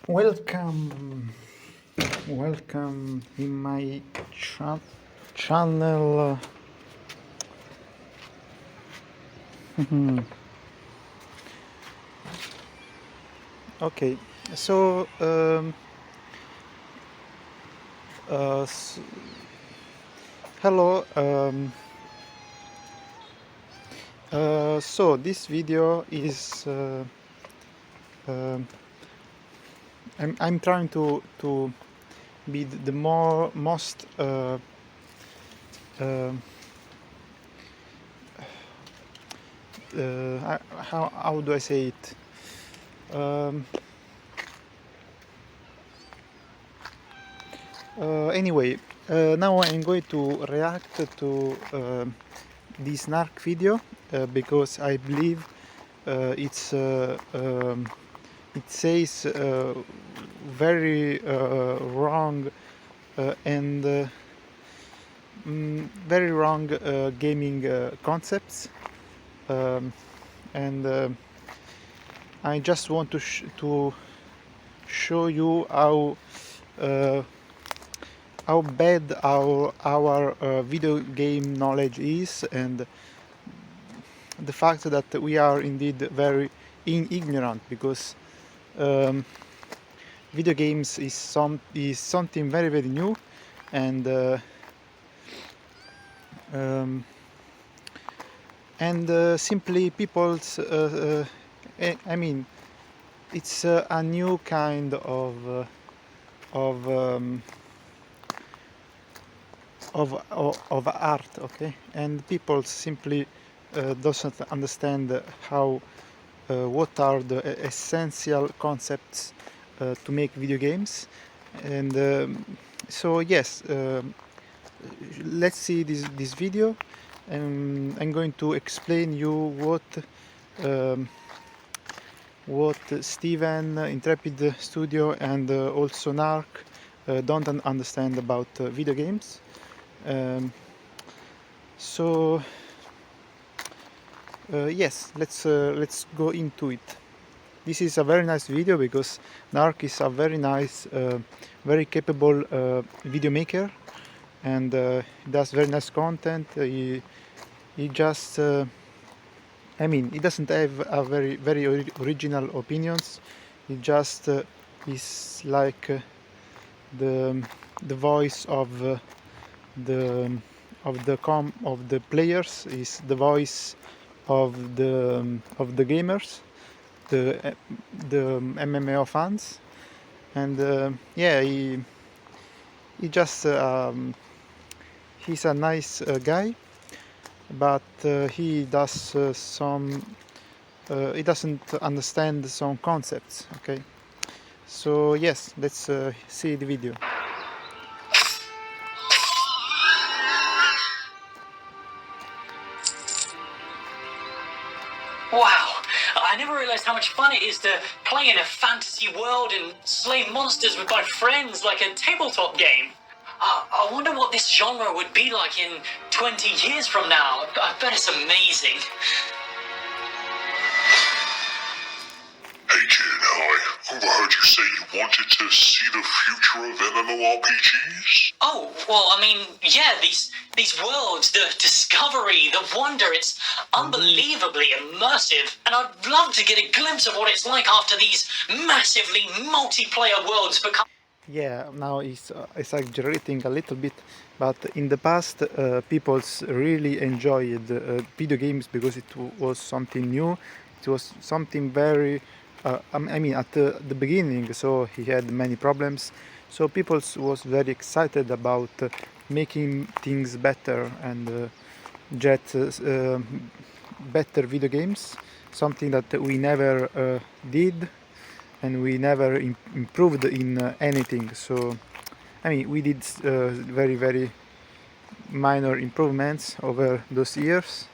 Welcome, welcome in my channel. Okay, so uh, s- hello. So this video is um I'm trying to be the most uh, how do I say it? Um, Anyway, now I'm going to react to this Narc video because I believe it's it says very wrong and very wrong gaming concepts, um, and I just want to show you uh, how bad our video game knowledge is, and the fact that we are indeed very ignorant, because um, video games is something very new, and um, simply people's I mean, it's a new kind of um, of art, okay, and people simply doesn't understand how what are the essential concepts to make video games. And so yes, let's see this video, and I'm going to explain you um, what Steven, Intrepid Studio, and also Narc don't understand about video games. Um, so yes, let's go into it. This is a very nice video because Narc is a very nice, very capable video maker, and he does very nice content. He just, I mean, he doesn't have a very original opinions. He just is like the voice the of the players, is the voice of the gamers, the MMO fans, and yeah, he just he's a nice guy, but he does he doesn't understand some concepts. Okay, so yes, let's see the video. Wow, I never realized how much fun it is to play in a fantasy world and slay monsters with my friends like a tabletop game. I wonder what this genre would be like in 20 years from now. I bet it's amazing. Hey kid, hi. Overheard you say you wanted to see the future of MMORPGs? Oh, well, I mean, yeah, these worlds, the discovery, the wonder, it's unbelievably immersive. And I'd love to get a glimpse of what it's like after these massively multiplayer worlds become. Yeah, now he's exaggerating a little bit, but in the past people really enjoyed video games because it was something new. It was something very I mean, at the beginning, so he had many problems, so people was very excited about making things better, and get better video games, something that we never did, and we never improved in anything. So I mean, we did very minor improvements over those years.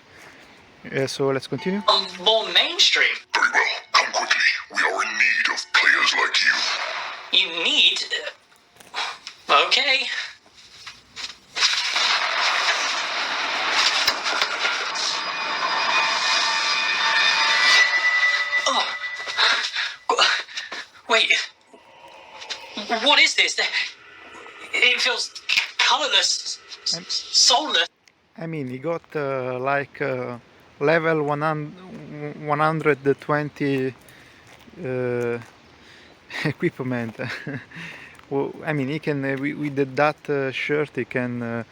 So let's continue. More mainstream. Very well, come quickly. We are in need of players like you. You need. Okay. Oh. Wait. What is this? It feels colorless, soulless. I mean, he got like level 120 equipment. Well, I mean, he can with that shirt he can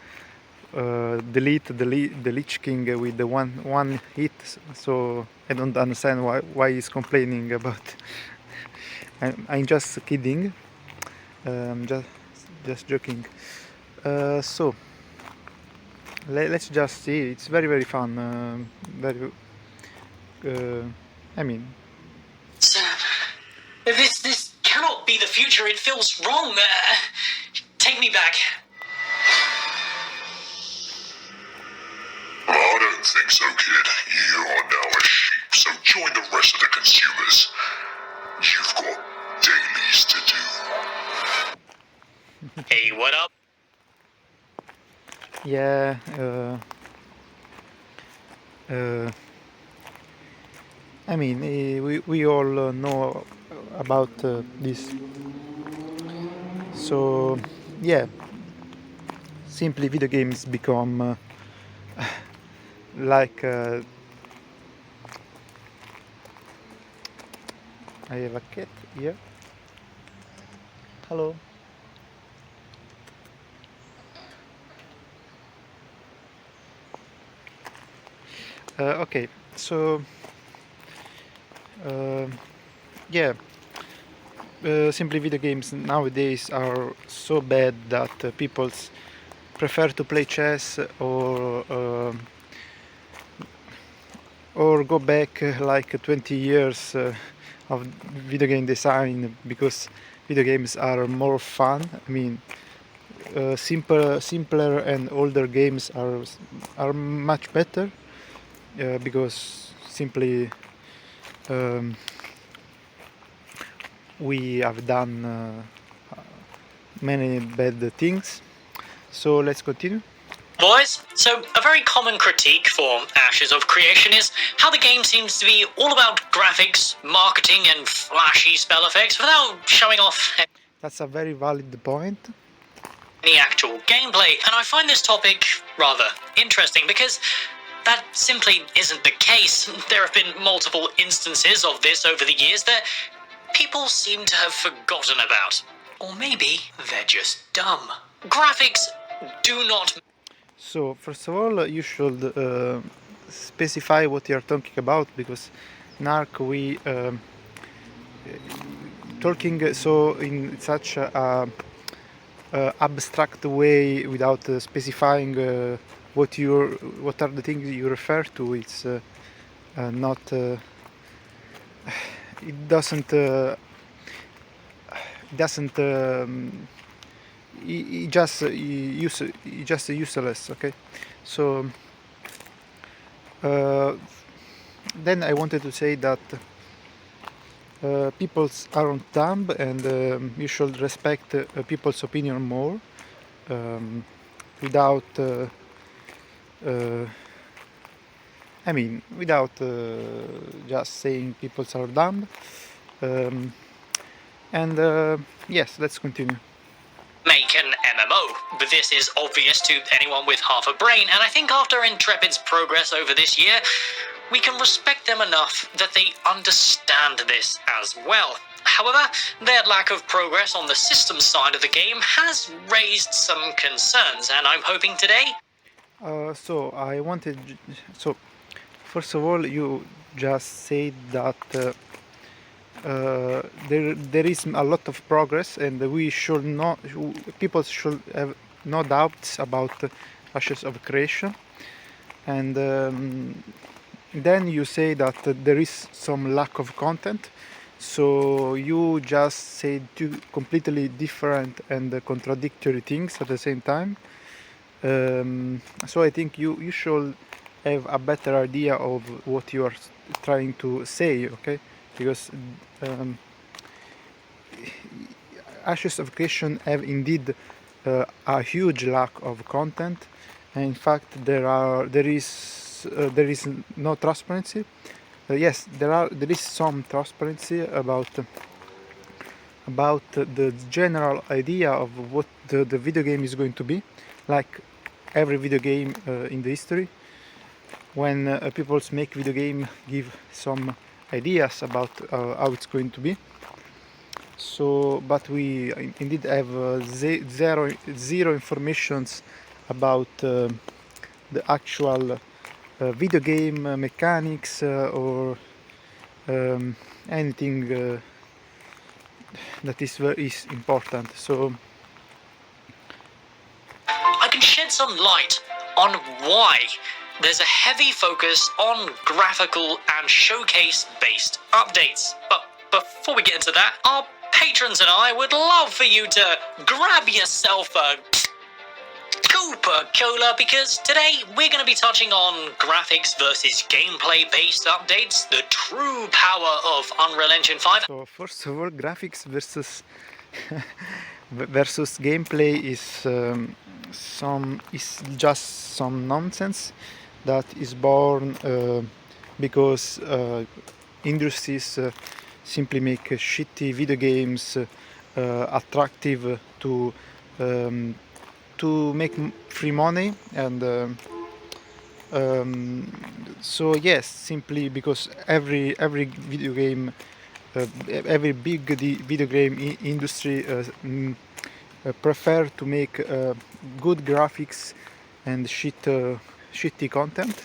delete the Lich King with the one hit. So I don't understand why he's complaining about. I'm just kidding. Just joking. So let's just see. It's very fun. Very. I mean, This cannot be the future. It feels wrong. Take me back. I don't think so, kid. You are now a sheep, so join the rest of the consumers. You've got dailies to do. Hey, what up? yeah. I mean, we all know about this. So yeah, simply video games become like I have a cat here. Hello. Okay, so yeah, simply video games nowadays are so bad that people prefer to play chess or go back like 20 years of video game design because video games are more fun. I mean, simpler and older games are much better because simply we have done many bad things. So let's continue. Boys, so a very common critique for Ashes of Creation is how the game seems to be all about graphics, marketing, and flashy spell effects without showing off That's a very valid point. any actual gameplay, and I find this topic rather interesting because that simply isn't the case. There have been multiple instances of this over the years that people seem to have forgotten about. Or maybe they're just dumb. Graphics do not. So first of all, you should specify what you are talking about because Narc we talking so in such a abstract way without specifying what are the things you refer to. It's not. It doesn't. Doesn't. It just useless. Okay, so then I wanted to say that people aren't dumb and you should respect people's opinion more without I mean without just saying people are dumb and yes, let's continue. Make an MMO, but this is obvious to anyone with half a brain, and I think after Intrepid's progress over this year, we can respect them enough that they understand this as well. However, their lack of progress on the systems side of the game has raised some concerns, and I'm hoping today. So first of all, you just said that there is a lot of progress, and we should not. People should have no doubts about Ashes of Creation, and then you say that there is some lack of content. So you just said two completely different and contradictory things at the same time. So I think you should have a better idea of what you are trying to say, okay? Because Ashes of Creation have indeed a huge lack of content, and in fact there is no transparency. Yes, there is some transparency about about the general idea of what the video game is going to be, like every video game in the history. When people make video game, give some ideas about how it's going to be. So, but we indeed have zero informations about the actual video game mechanics or anything that is important. So I can shed some light on why there's a heavy focus on graphical and showcase-based updates. But before we get into that, our patrons and I would love for you to grab yourself a Coca-Cola, because today we're going to be touching on graphics versus gameplay-based updates, the true power of Unreal Engine 5. So first of all, graphics versus versus gameplay is just some nonsense that is born because industries simply make shitty video games attractive to make free money, and so yes, simply because every video game, every big video game industry prefer to make good graphics and shitty content,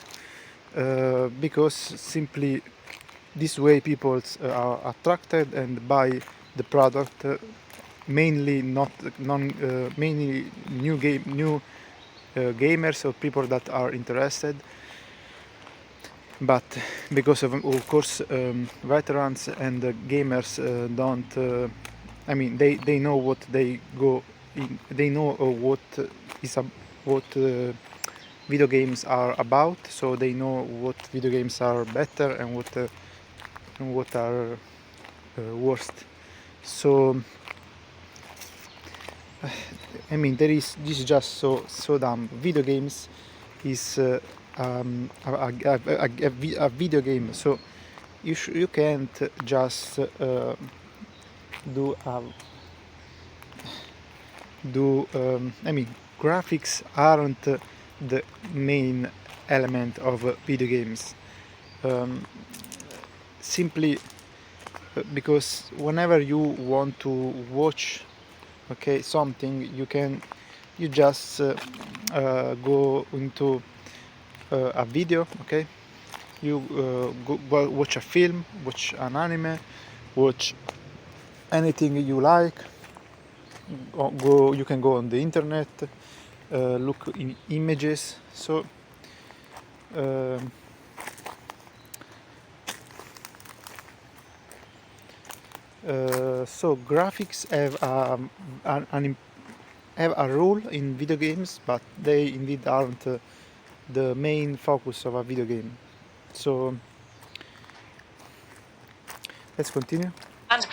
because simply this way people are attracted and buy the product, mainly mainly new gamers or people that are interested. But because of course veterans and gamers don't, I mean, they know what they go in, they know what video games are about, so they know what video games are better and what are worst. So I mean, this is just so dumb. Video games is a video game, so you can't just do I mean, graphics aren't the main element of video games. Simply because whenever you want to watch something, you just go into a video, you go watch a film, watch an anime, watch anything you like. You can go on the internet, look in images. So so graphics have a role in video games, but they indeed aren't the main focus of a video game. So let's continue. And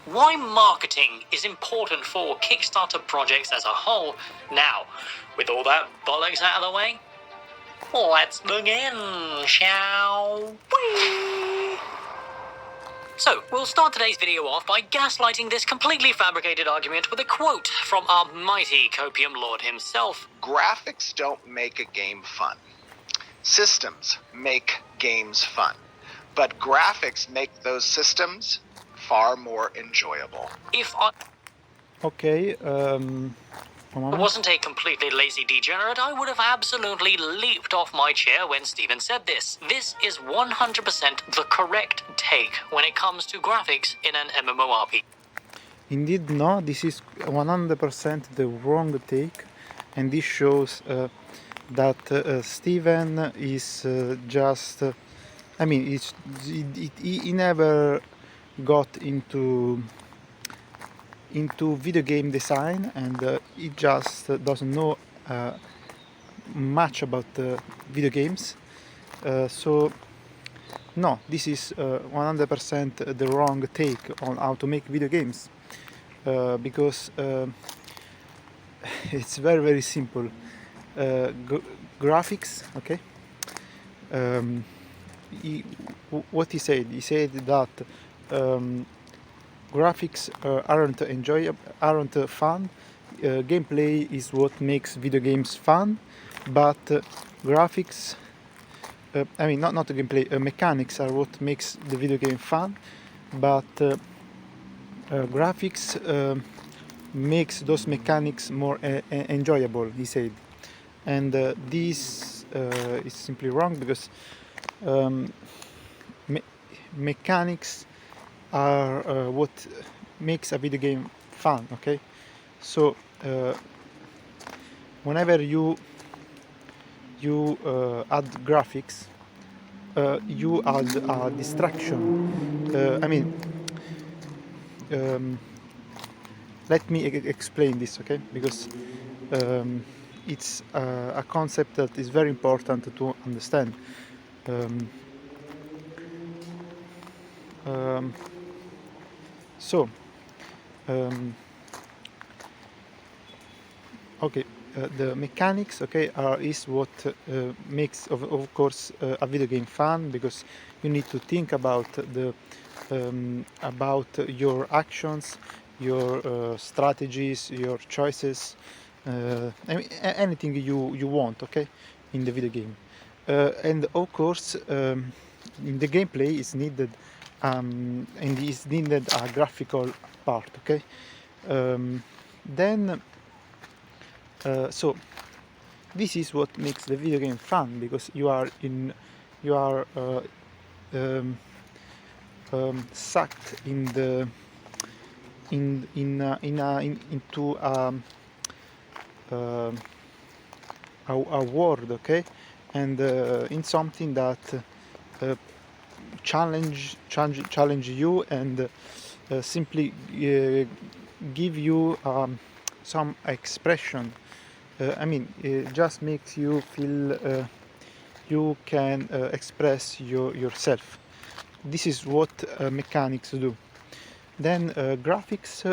why marketing is important for Kickstarter projects as a whole. Now, with all that bollocks out of the way, let's begin, shall we? So, we'll start today's video off by gaslighting this completely fabricated argument with a quote from our mighty Copium Lord himself. Graphics don't make a game fun. Systems make games fun. But graphics make those systems far more enjoyable. If I wasn't a completely lazy degenerate, I would have absolutely leaped off my chair when Steven said this. This is 100% the correct take when it comes to graphics in an MMORPG. Indeed, no, this is 100% the wrong take, and this shows that Steven is just, I mean, he never got into video game design, and he just doesn't know much about video games. So no, this is 100% the wrong take on how to make video games, because it's very simple. Graphics, what he said that graphics aren't fun. Gameplay is what makes video games fun, but graphics, I mean not the gameplay, mechanics are what makes the video game fun, but graphics makes those mechanics more enjoyable, he said. And this is simply wrong, because me mechanics are what makes a video game fun, okay? So whenever you add graphics, you add a distraction. I mean, let me explain this, okay? Because it's a concept that is very important to understand. Um, um, so, okay, the mechanics, okay, is what makes, of course, a video game fun, because you need to think about your actions, your strategies, your choices, I mean, anything you want, okay, in the video game. And of course, in the gameplay is needed, and is needed a graphical part, okay. Then so this is what makes the video game fun, because you are um, sucked in the into uh, a world, okay, and in something that challenge you, and simply give you some expression. I mean, it just makes you feel you can express yourself. This is what mechanics do. Then graphics.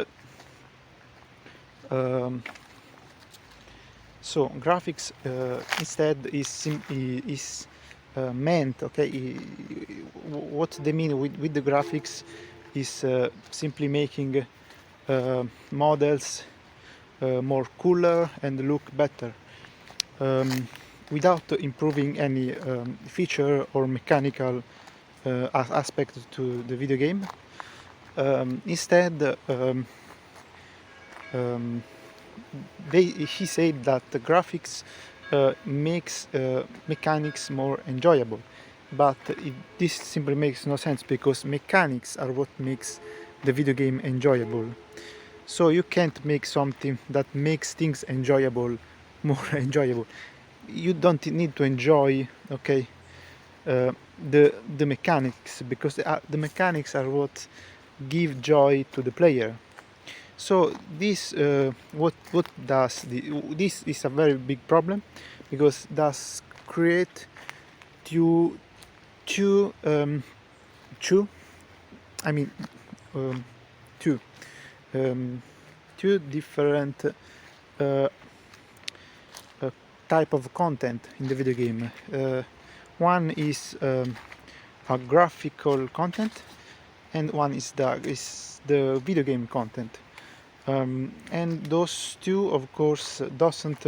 So graphics instead is meant, okay. What they mean with the graphics is simply making models more cooler and look better, without improving any feature or mechanical aspect to the video game. Instead, he said that the graphics makes mechanics more enjoyable, but this simply makes no sense, because mechanics are what makes the video game enjoyable. So you can't make something that makes things enjoyable more enjoyable. You don't need to enjoy, okay, the mechanics, because the mechanics are what give joy to the player. So this what does this is a very big problem, because does create two two two I mean two two different uh, type of content in the video game. One is a graphical content, and one is the video game content. And those two, of course, doesn't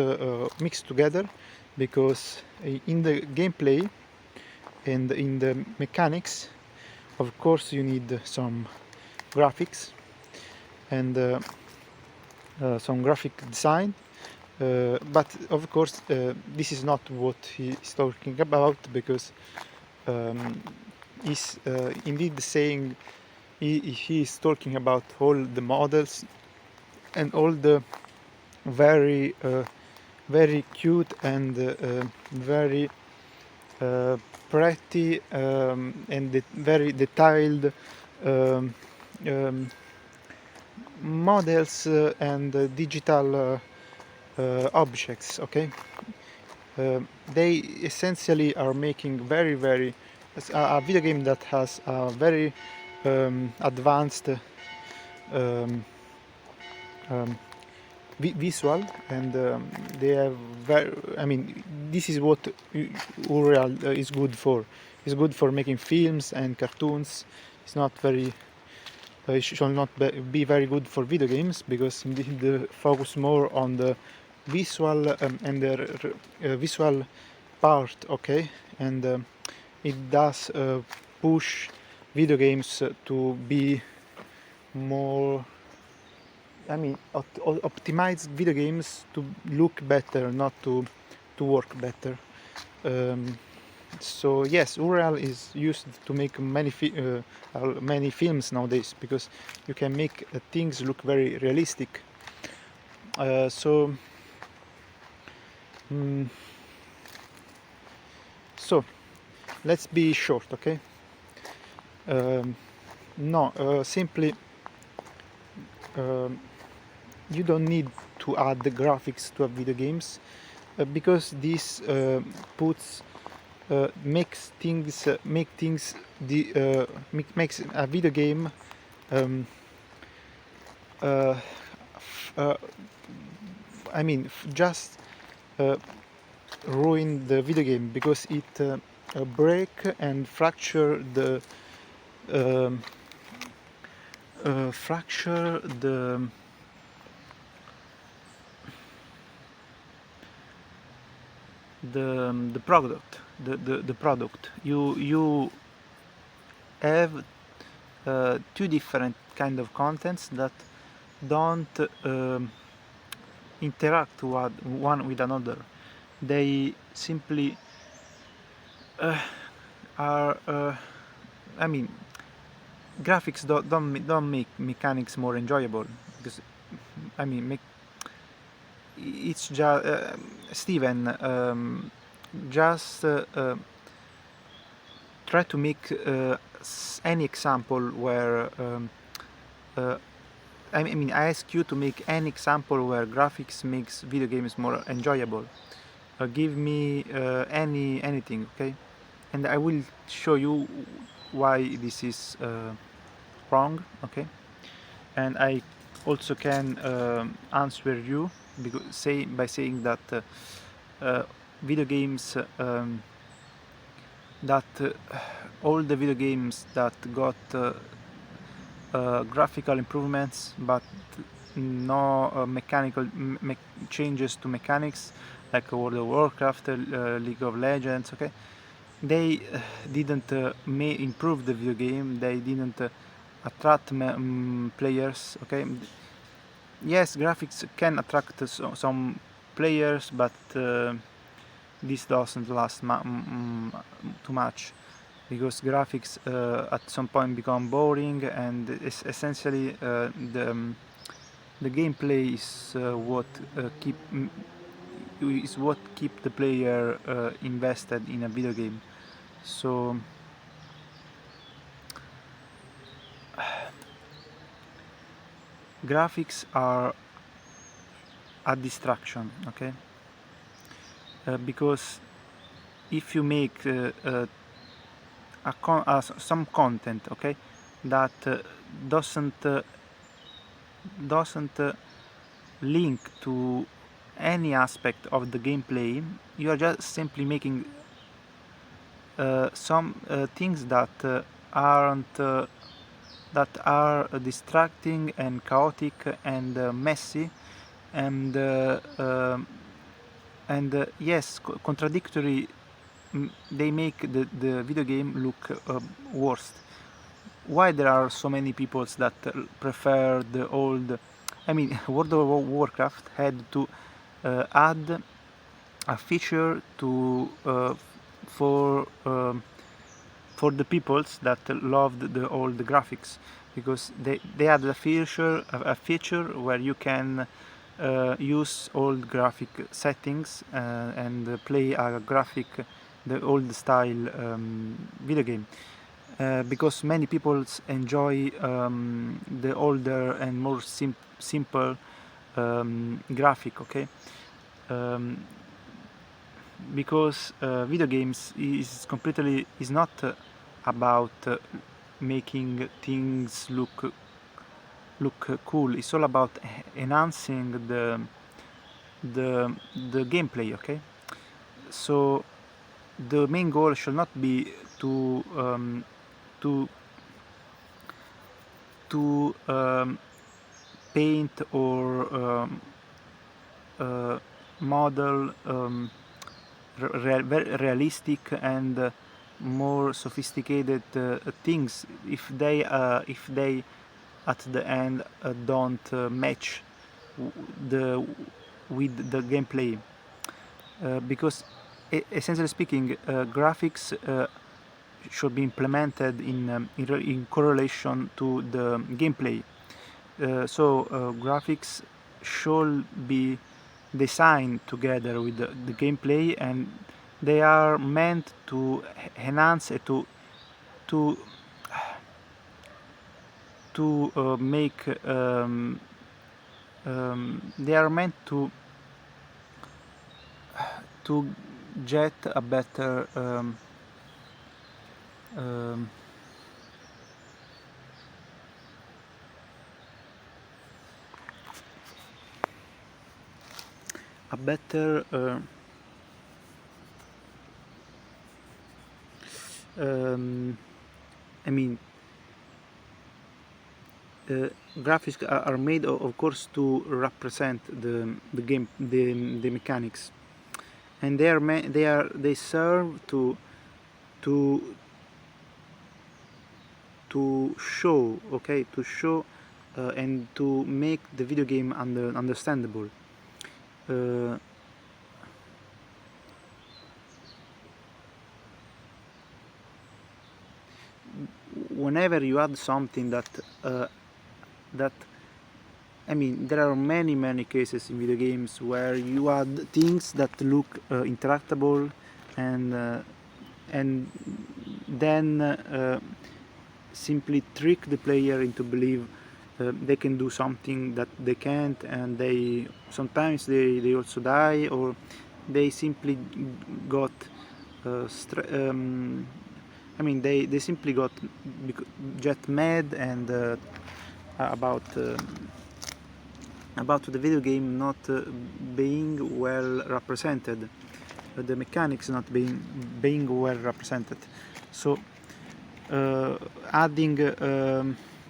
mix together, because in the gameplay and in the mechanics, of course, you need some graphics and some graphic design. But of course, this is not what he is talking about, because he's indeed saying he is talking about all the models and all the very very cute and very pretty and very detailed um, um, models and digital objects, okay. They essentially are making very a video game that has a very advanced um, um, visual, and they have very, I mean, this is what Unreal is good for. It's good for making films and cartoons. It's not very it should not be very good for video games, because indeed the focus more on the visual and the visual part, okay, and it does push video games to be more, I mean, optimize video games to look better, not to work better. So yes, Unreal is used to make many films nowadays, because you can make things look very realistic. So let's be short, okay? No, simply you don't need to add the graphics to a video games, because this puts makes things makes a video game I mean just ruin the video game, because it break and fracture the um, fracture the product, the product. You have two different kind of contents that don't interact one with another. They simply are I mean, graphics don't make mechanics more enjoyable, because I mean it's just Steven, just try to make any example where I mean, I ask you to make any example where graphics makes video games more enjoyable. Give me anything, okay? And I will show you why this is wrong, okay? And I also can answer you by saying that video games that all the video games that got graphical improvements but no mechanical changes to mechanics, like World of Warcraft, League of Legends, okay, they didn't improve the video game, they didn't attract players, okay. Yes, graphics can attract some players, but this doesn't last too much, because graphics at some point become boring, and essentially the gameplay is what keep the player invested in a video game. So graphics are a distraction, okay? Because if you make some content, okay, that doesn't link to any aspect of the gameplay, you are just simply making some things that aren't that are distracting and chaotic and messy and yes, contradictory. They make the video game look worse. Why there are so many people that prefer the old? I mean, World of Warcraft had to add a feature to for the peoples that loved the old graphics, because they had a feature where you can use old graphic settings and play the old style video game. Because many people enjoy the older and more simple graphic, okay. Because video games is not about making things look cool. It's all about enhancing the gameplay, okay. So the main goal should not be to to paint or model very realistic and more sophisticated things if they at the end don't match the with the gameplay, because essentially speaking, graphics should be implemented in correlation to the gameplay. So graphics should be designed together with the gameplay, and they are meant to enhance it, to make they are meant to get a better um, a better I mean, graphics are made of course to represent the game, the mechanics, and they serve to show, okay, to show and to make the video game understandable. Uh, Whenever you add something that I mean, there are many cases in video games where you add things that look interactable, and then simply trick the player into believe they can do something that they can't, and they sometimes they also die, or they simply got I mean, they simply got jet mad and about the video game not being well represented, the mechanics not being well represented. So adding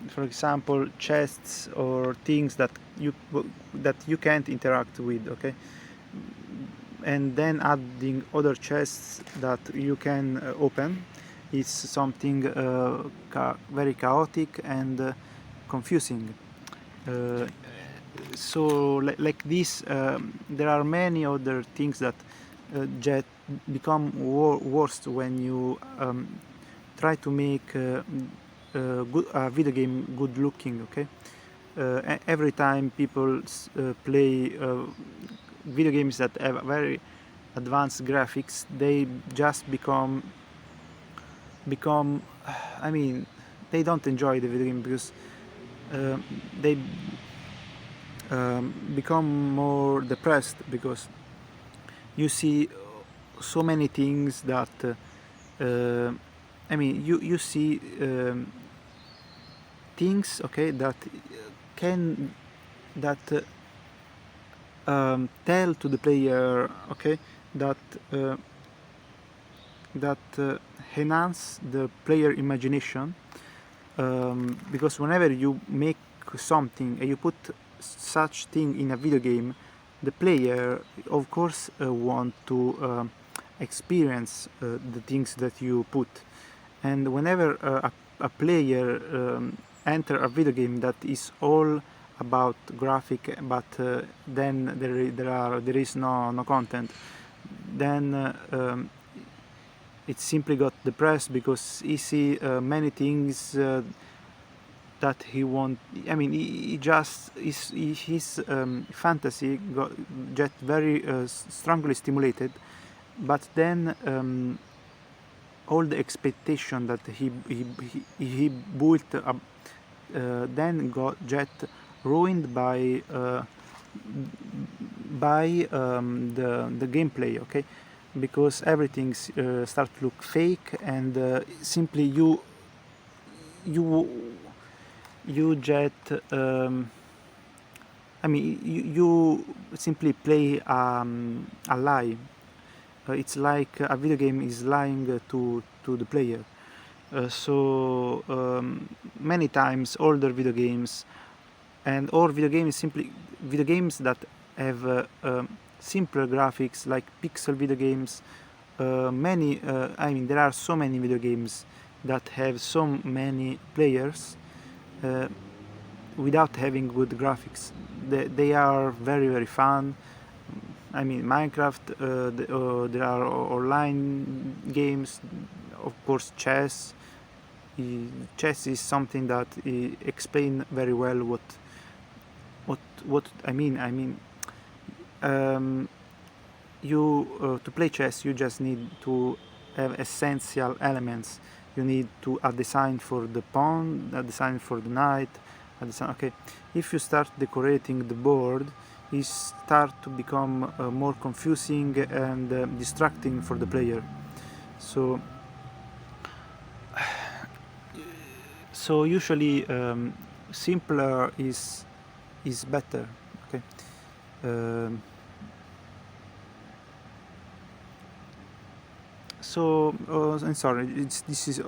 for example chests or things that you can't interact with, okay, and then adding other chests that you can open is something very chaotic and confusing. So like this, there are many other things that just become worse when you try to make a video game good looking, okay. Every time people play video games that have very advanced graphics, they just become I mean, they don't enjoy the video game because they become more depressed, because you see so many things that I mean, you see things, okay, that can tell to the player, okay, that enhance the player imagination, because whenever you make something and you put such thing in a video game, the player of course want to experience the things that you put. And whenever a player enter a video game that is all about graphic, but then there is no content, then it simply got depressed, because he see many things that he want. I mean, he just his fantasy got get very strongly stimulated, but then all the expectation that he built up then got jet ruined by the gameplay, okay, because everything start to look fake, and simply you jet I mean, you simply play a lie. It's like a video game is lying to the player. Many times older video games or video games that have simpler graphics, like pixel video games. There are so many video games that have so many players without having good graphics. They are very fun. Minecraft, there are online games, of course chess. Chess is something that explain very well what I mean. To play chess, you just need to have essential elements. You need to a design for the pawn, a design for the knight, a design. Okay, if you start decorating the board, it start to become more confusing and distracting for the player. So usually simpler is better. Okay. I'm sorry, this is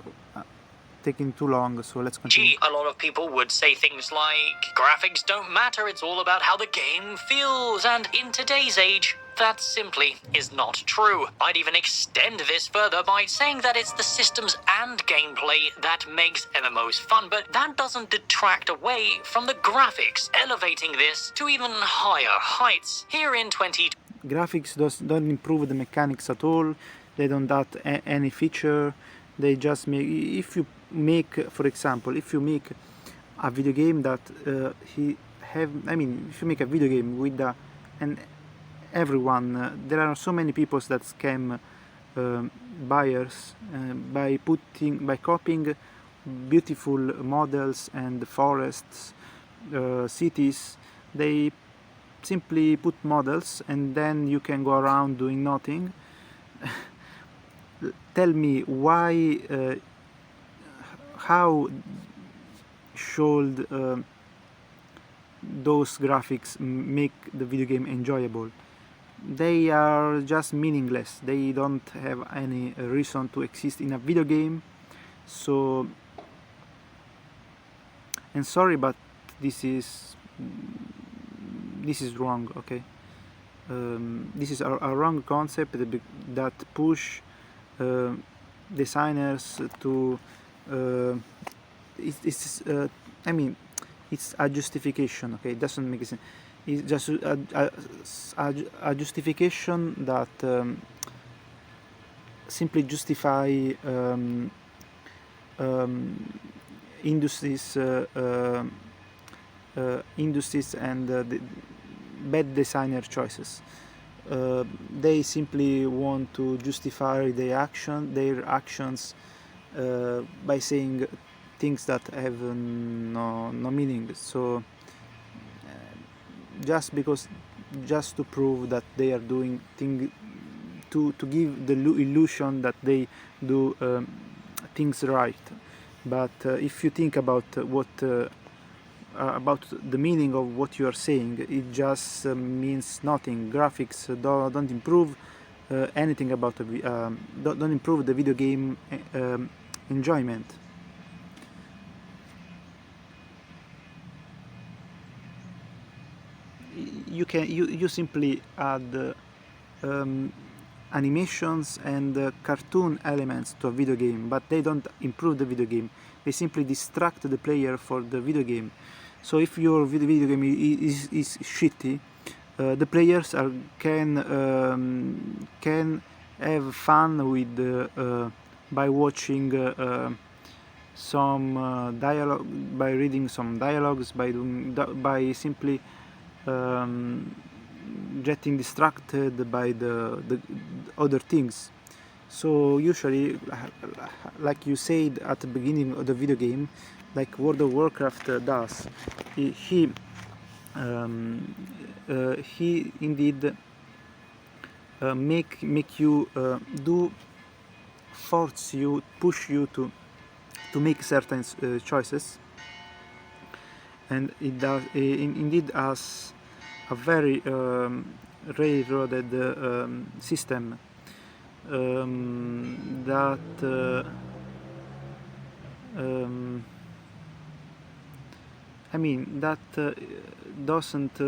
taking too long, so let's continue. A lot of people would say things like, graphics don't matter, it's all about how the game feels, and in today's age, that simply is not true. I'd even extend this further by saying that it's the systems and gameplay that makes MMOs fun, but that doesn't detract away from the graphics, elevating this to even higher heights. Here in 20... Graphics don't improve the mechanics at all. They don't add any feature. They just make. If you make, for example, if you make a video game that if you make a video game with and everyone, there are so many people that scam buyers by copying beautiful models and forests, cities. They simply put models and then you can go around doing nothing. Tell me why, how should those graphics make the video game enjoyable? They are just meaningless. They don't have any reason to exist in a video game. So, and sorry, but this is wrong. Okay. This is a wrong concept that push designers to it's a justification. Okay, it doesn't make sense. It's just a justification that simply justify industries and the bad designer choices. They simply want to justify their actions by saying things that have no meaning. So just to prove that they are doing things to give the illusion that they do things right. But if you think about about the meaning of what you are saying, it just means nothing. Graphics don't improve anything about don't improve the video game enjoyment. You simply add animations and cartoon elements to a video game, but they don't improve the video game. They simply distract the player for the video game. So if your video game is shitty, the players can have fun with by watching some dialogue, by reading some dialogues, by simply getting distracted by the other things. So usually, like you said at the beginning of the video game, like World of Warcraft does, he indeed make you push you to make certain choices, and it does indeed has a very railroaded system that um, I mean that doesn't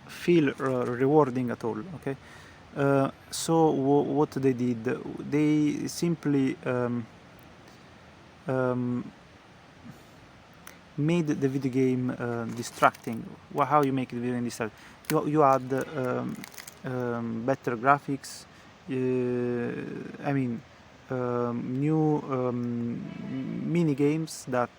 feel rewarding at all. Okay, so what they did, they simply um, made the video game distracting. How you make the video game distracting? You add better graphics. I mean, new mini games that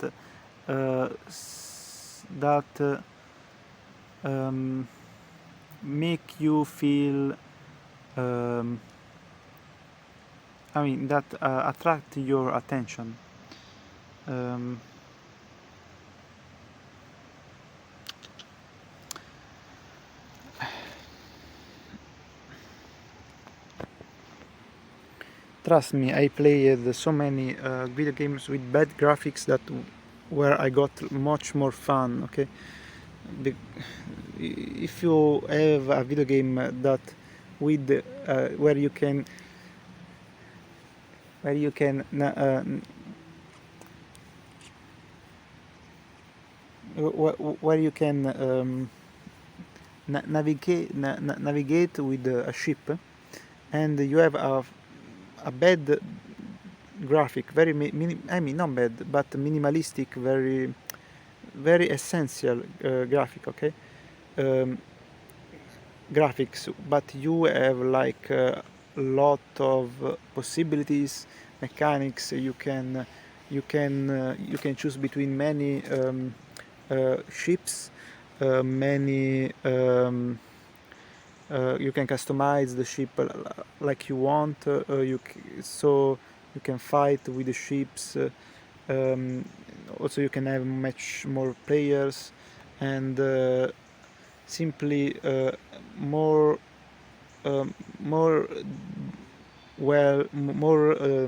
make you feel. Um, I mean that attract your attention. Um, Trust me, I played so many video games with bad graphics that where I got much more fun. Okay, Be- if you have a video game that with where you can where you can navigate with a ship, and you have a bad graphic, very I mean not bad, but minimalistic, very essential graphic. Okay, um, graphics, but you have like a lot of possibilities, mechanics. You can choose between many ships, many you can customize the ship like you want. So you can fight with the ships. Um, Also, you can have much more players, and simply more more more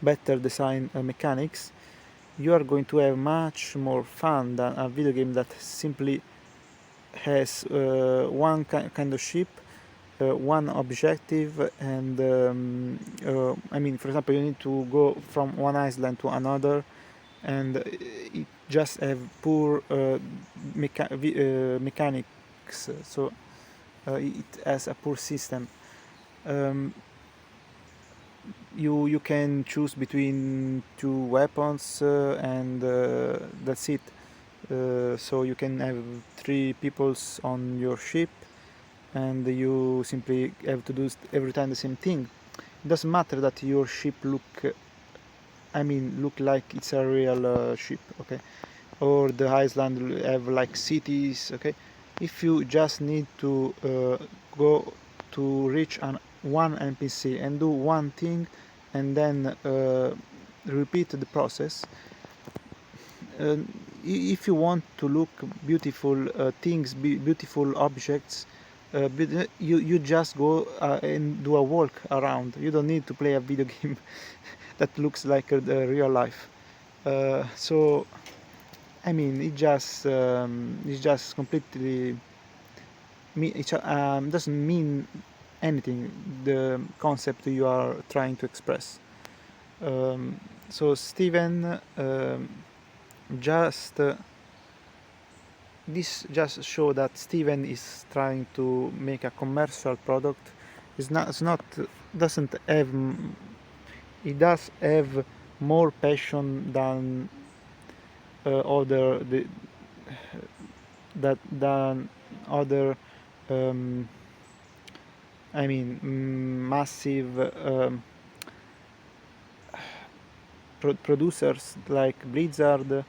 better design mechanics. You are going to have much more fun than a video game that simply has one kind of ship, one objective, and I mean, for example, you need to go from one island to another, and it just have poor mechanics. So it has a poor system. Um, you can choose between two weapons, and that's it. So you can have three peoples on your ship, and you simply have to do every time the same thing. It doesn't matter that your ship look like it's a real ship, okay, or the island have like cities, okay. If you just need to go to reach one NPC and do one thing, and then repeat the process. uh, if you want to look beautiful things, beautiful objects, you just go and do a walk around. You don't need to play a video game that looks like the real life. So I mean, it's just completely it doesn't mean anything, the concept you are trying to express. So Steven just this just show that Steven is trying to make a commercial product. It's not doesn't have He does have more passion than other than other um, I mean massive producers like Blizzard.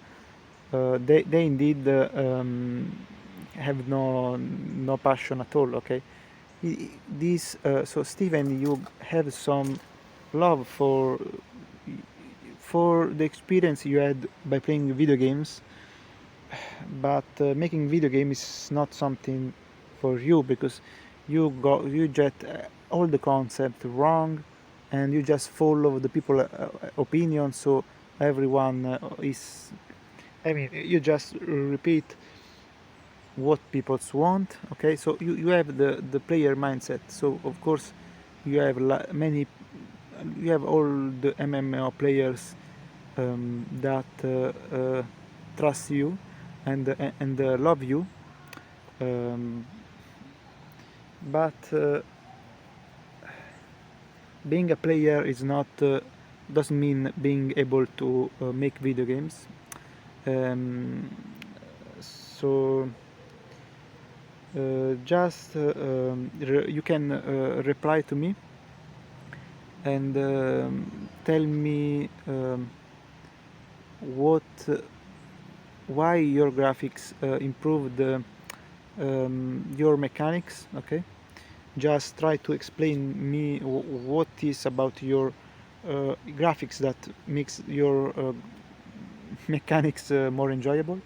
They indeed have no passion at all. Okay, this so Steven, you have some love for the experience you had by playing video games, but making video games is not something for you, because you get all the concept wrong, and you just follow the people opinion. So everyone is, I mean, you just repeat what people want. Okay, so you have the player mindset. So of course you have many, you have all the MMO players that trust you and love you, um, but being a player is not doesn't mean being able to make video games. Um, so just you can reply to me and tell me what why your graphics improved your mechanics. Okay, just try to explain me what is about your graphics that makes your mechanics more enjoyable.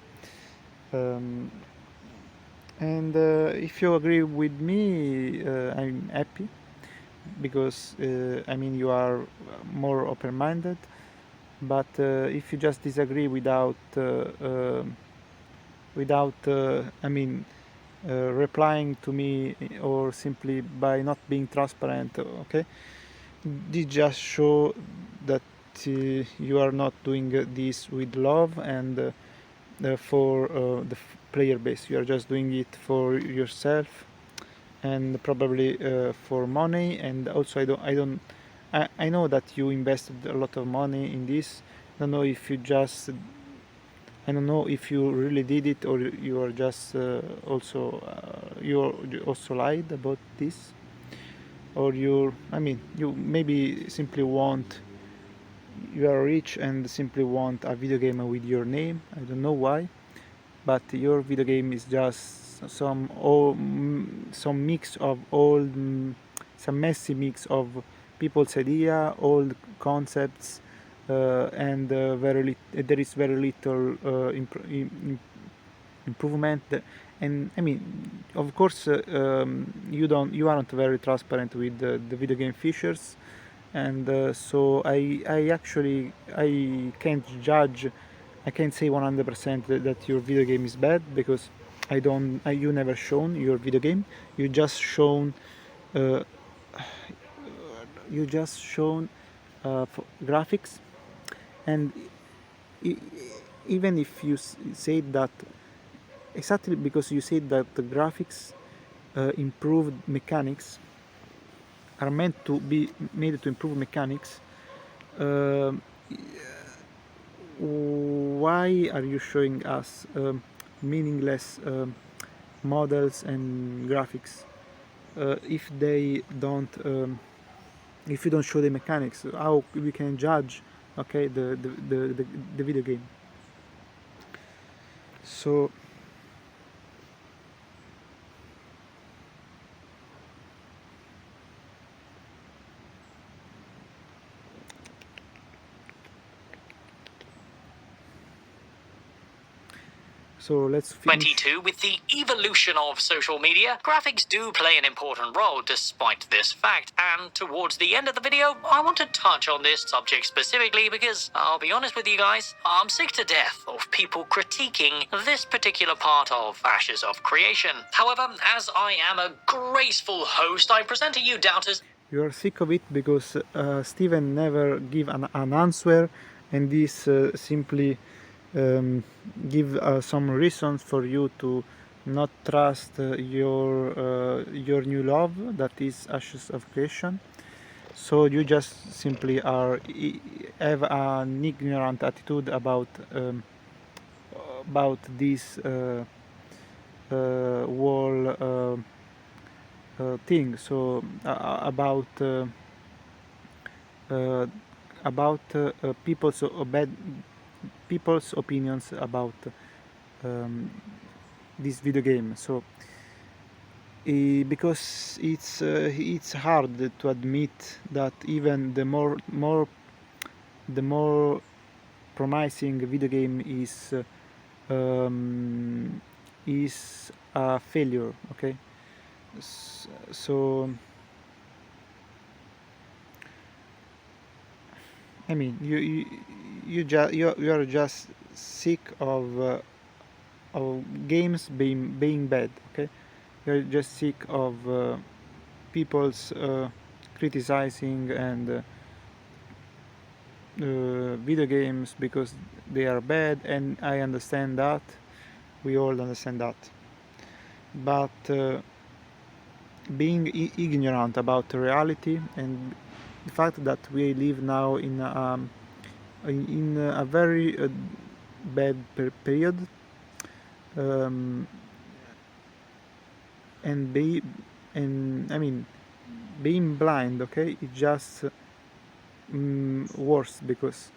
Um, and if you agree with me, I'm happy because I mean you are more open-minded. But if you just disagree without I mean replying to me or simply by not being transparent, okay, this just show that you are not doing this with love and for the player base. You are just doing it for yourself and probably for money. And also I know that you invested a lot of money in this. I don't know if you just I don't know if you really did it or you are just you also lied about this, or you I mean you maybe simply want you are rich and simply want a video game with your name. I don't know why, but your video game is just some mix of old some messy mix of people's idea, old concepts, and there is very little improvement. And I mean, of course, you aren't very transparent with the video game features, and so I actually I can't judge. I can't say 100% that your video game is bad because you never shown your video game. You just shown uh, you just shown graphics, and e- even if you say that exactly because you said that the graphics improved mechanics are meant to be made to improve mechanics. Uh, why are you showing us meaningless models and graphics if they don't if you don't show the mechanics? How we can judge, okay, the video game? So let's finish. 22, with the evolution of social media, graphics do play an important role despite this fact. And towards the end of the video, I want to touch on this subject specifically because, I'll be honest with you guys, I'm sick to death of people critiquing this particular part of Ashes of Creation. However, as I am a graceful host, I present to you doubters. You are sick of it because Steven never give an answer, and this simply give some reasons for you to not trust your new love, that is Ashes of Creation. So you just simply have an ignorant attitude about this whole thing. So uh, about people's opinions about this video game. So because it's hard to admit that even the more promising video game is a failure. Okay, so I mean you are just sick of games being bad. Okay, you're just sick of people's criticizing and video games because they are bad, and I understand that. We all understand that. But being ignorant about reality and the fact that we live now in a very bad period, um, and be and I mean being blind, okay, it's just worse because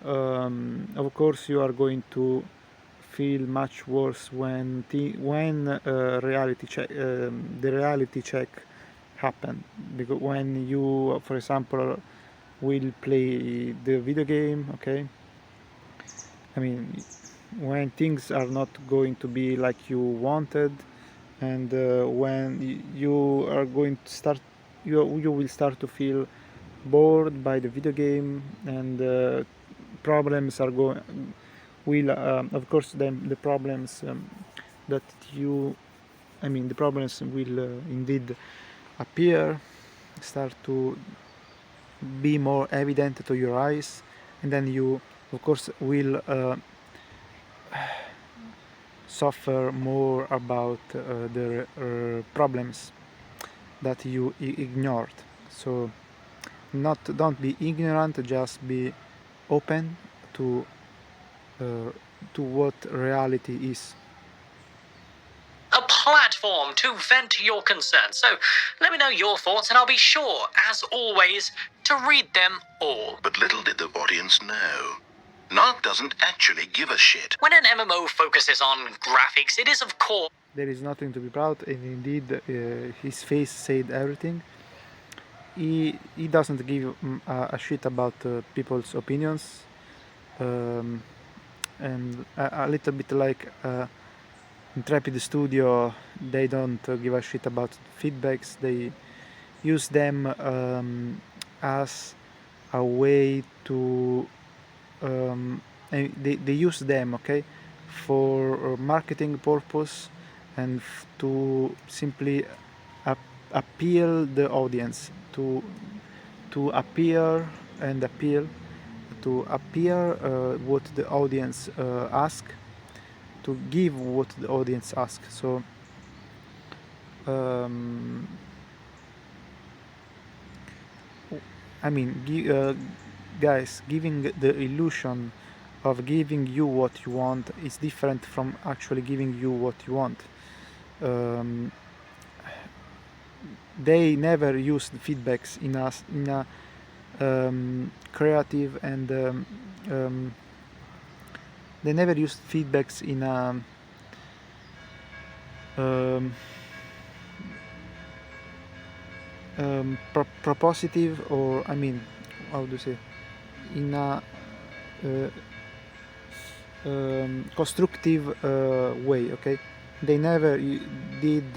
of course you are going to feel much worse when reality check the reality check happen, because when you, for example, will play the video game, okay, I mean when things are not going to be like you wanted, and when you are going to start, you will start to feel bored by the video game, and problems are going will of course the problems that you I mean the problems will indeed appear, start to be more evident to your eyes, and then you of course will suffer more about the problems that you ignored. So don't be ignorant, just be open to what reality is. A platform to vent your concerns. So let me know your thoughts, and I'll be sure, as always, to read them all. But little did the audience know, Narc doesn't actually give a shit. When an MMO focuses on graphics, it is of course There is nothing to be proud, and indeed his face said everything. He doesn't give a shit about people's opinions, and a little bit like Intrepid Studio, they don't give a shit about feedbacks. They use them as a way to they use them, okay, for marketing purpose, and to simply appeal the audience, to appear and appeal to appear what the audience ask, to give what the audience asks. So I mean, guys, giving the illusion of giving you what you want is different from actually giving you what you want. They never used feedbacks in a creative and they never used feedbacks in a propositive, or I mean, how do you say, in a constructive way, okay. They never did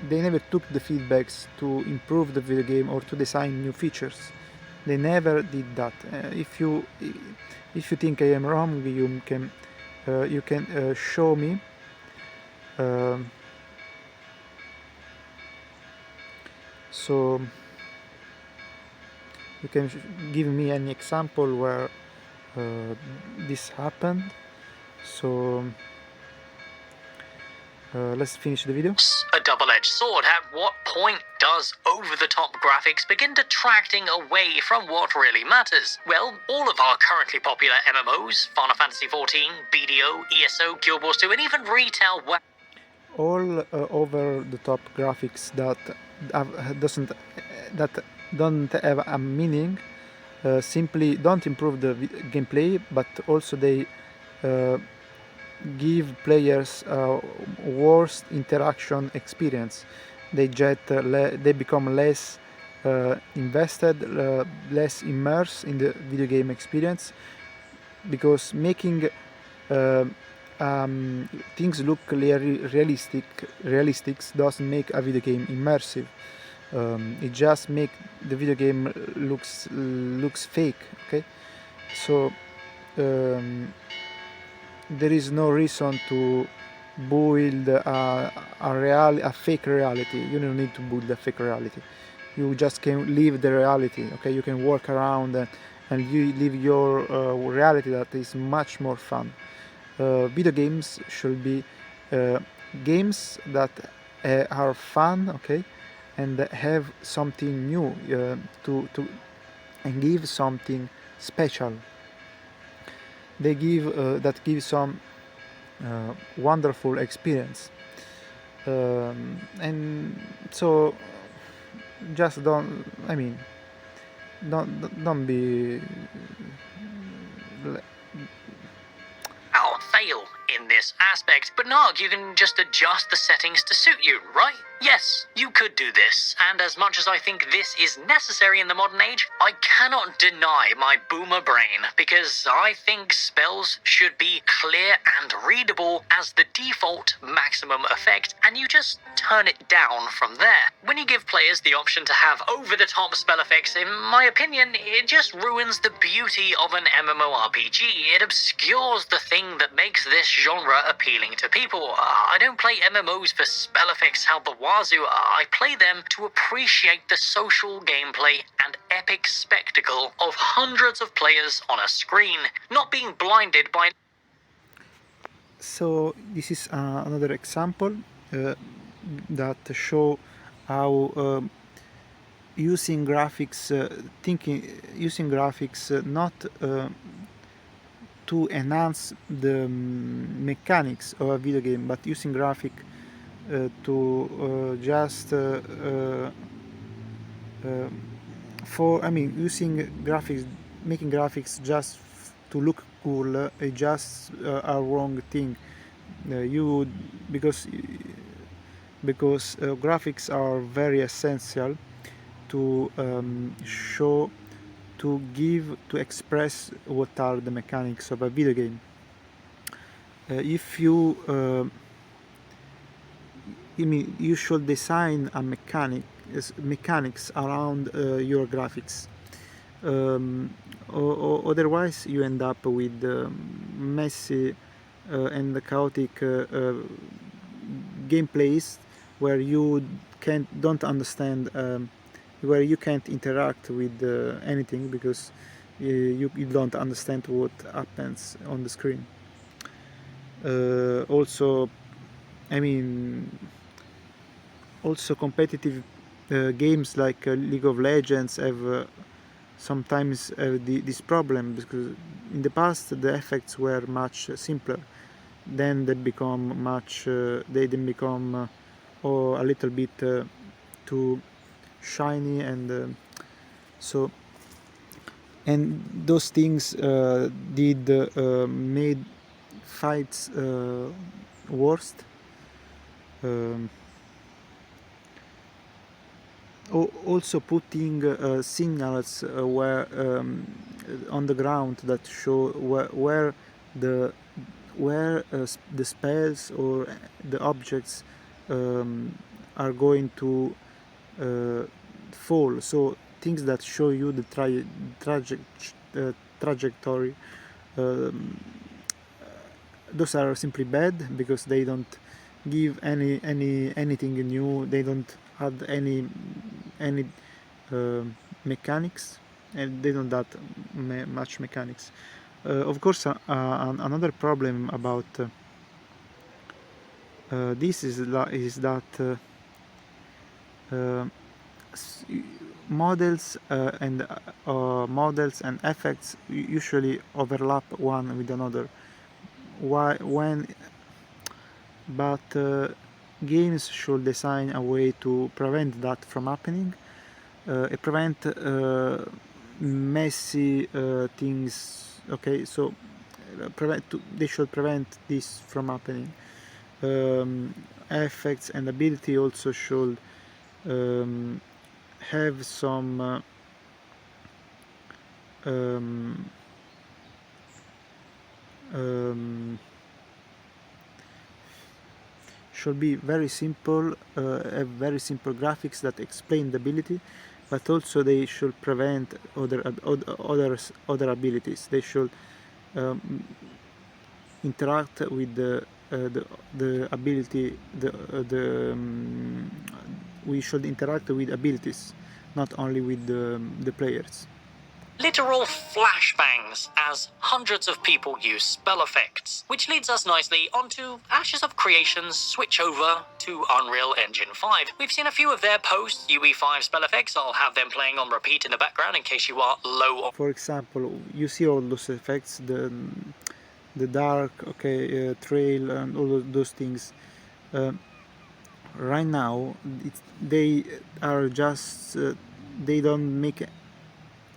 they never took the feedbacks to improve the video game or to design new features. They never did that. If you think I am wrong, you can show me. So you can give me an example where this happened. So let's finish the video. a double-edged sword. At what point does over-the-top graphics begin detracting away from what really matters? Well, all of our currently popular MMOs, Final Fantasy XIV, BDO, ESO, Guild Wars 2, and even retail all over-the-top graphics that don't have a meaning simply don't improve the gameplay, but also they give players a worse interaction experience. They become less invested, less immersed in the video game experience, because making things look realistic doesn't make a video game immersive. It just makes the video game looks fake, okay. So there is no reason to build a fake reality. You don't need to build a fake reality. you just can live the reality. Okay, you can walk around and you live your reality that is much more fun. Video games should be games that are fun, okay, and that have something new to and give something special. They give that give some wonderful experience, and so just don't. I mean, don't be I'll fail in this aspect, but Narc, you can just adjust the settings to suit you, right? Yes, you could do this, and as much as I think this is necessary in the modern age, I cannot deny my boomer brain, because I think spells should be clear and readable as the default maximum effect, and you just turn it down from there. When you give players the option to have over-the-top spell effects, in my opinion, it just ruins the beauty of an MMORPG. It obscures the thing that makes this genre appealing to people. I don't play MMOs for spell effects out the wazoo. I play them to appreciate the social gameplay and epic spectacle of hundreds of players on a screen, not being blinded by... So this is another example that show how using graphics, using graphics not to enhance the mechanics of a video game, but using graphic to just using graphics, making graphics just to look cool, just a wrong thing. You because graphics are very essential to show, to give, to express what are the mechanics of a video game. If you you should design a mechanics around your graphics. Otherwise you end up with messy and chaotic gameplays where you don't understand, where you can't interact with anything because you don't understand what happens on the screen. Also, I mean, also competitive games like League of Legends have sometimes this problem, because in the past the effects were much simpler. Then they become much they then become a little bit too shiny, and so, and those things did made fights worst. Um, Also putting signals where on the ground that show where the the spells or the objects are going to fall. So things that show you the trajectory, those are simply bad because they don't give anything new. They don't add any mechanics, and they don't add much mechanics. Of course, another problem about this is that models models and effects usually overlap one with another. But games should design a way to prevent that from happening, prevent messy things. Okay, so they should prevent this from happening. Effects and ability also should have some should be very simple, have very simple graphics that explain the ability, but also they should prevent other abilities. They should interact with the ability, we should interact with abilities, not only with the players. Literal flashbangs as hundreds of people use spell effects, which leads us nicely onto Ashes of Creation's switch over to Unreal Engine 5. We've seen a few of their post-UE5 spell effects. I'll have them playing on repeat in the background in case you are low on. For example, you see all those effects, the dark, okay, trail, and all those things. Right now, they are just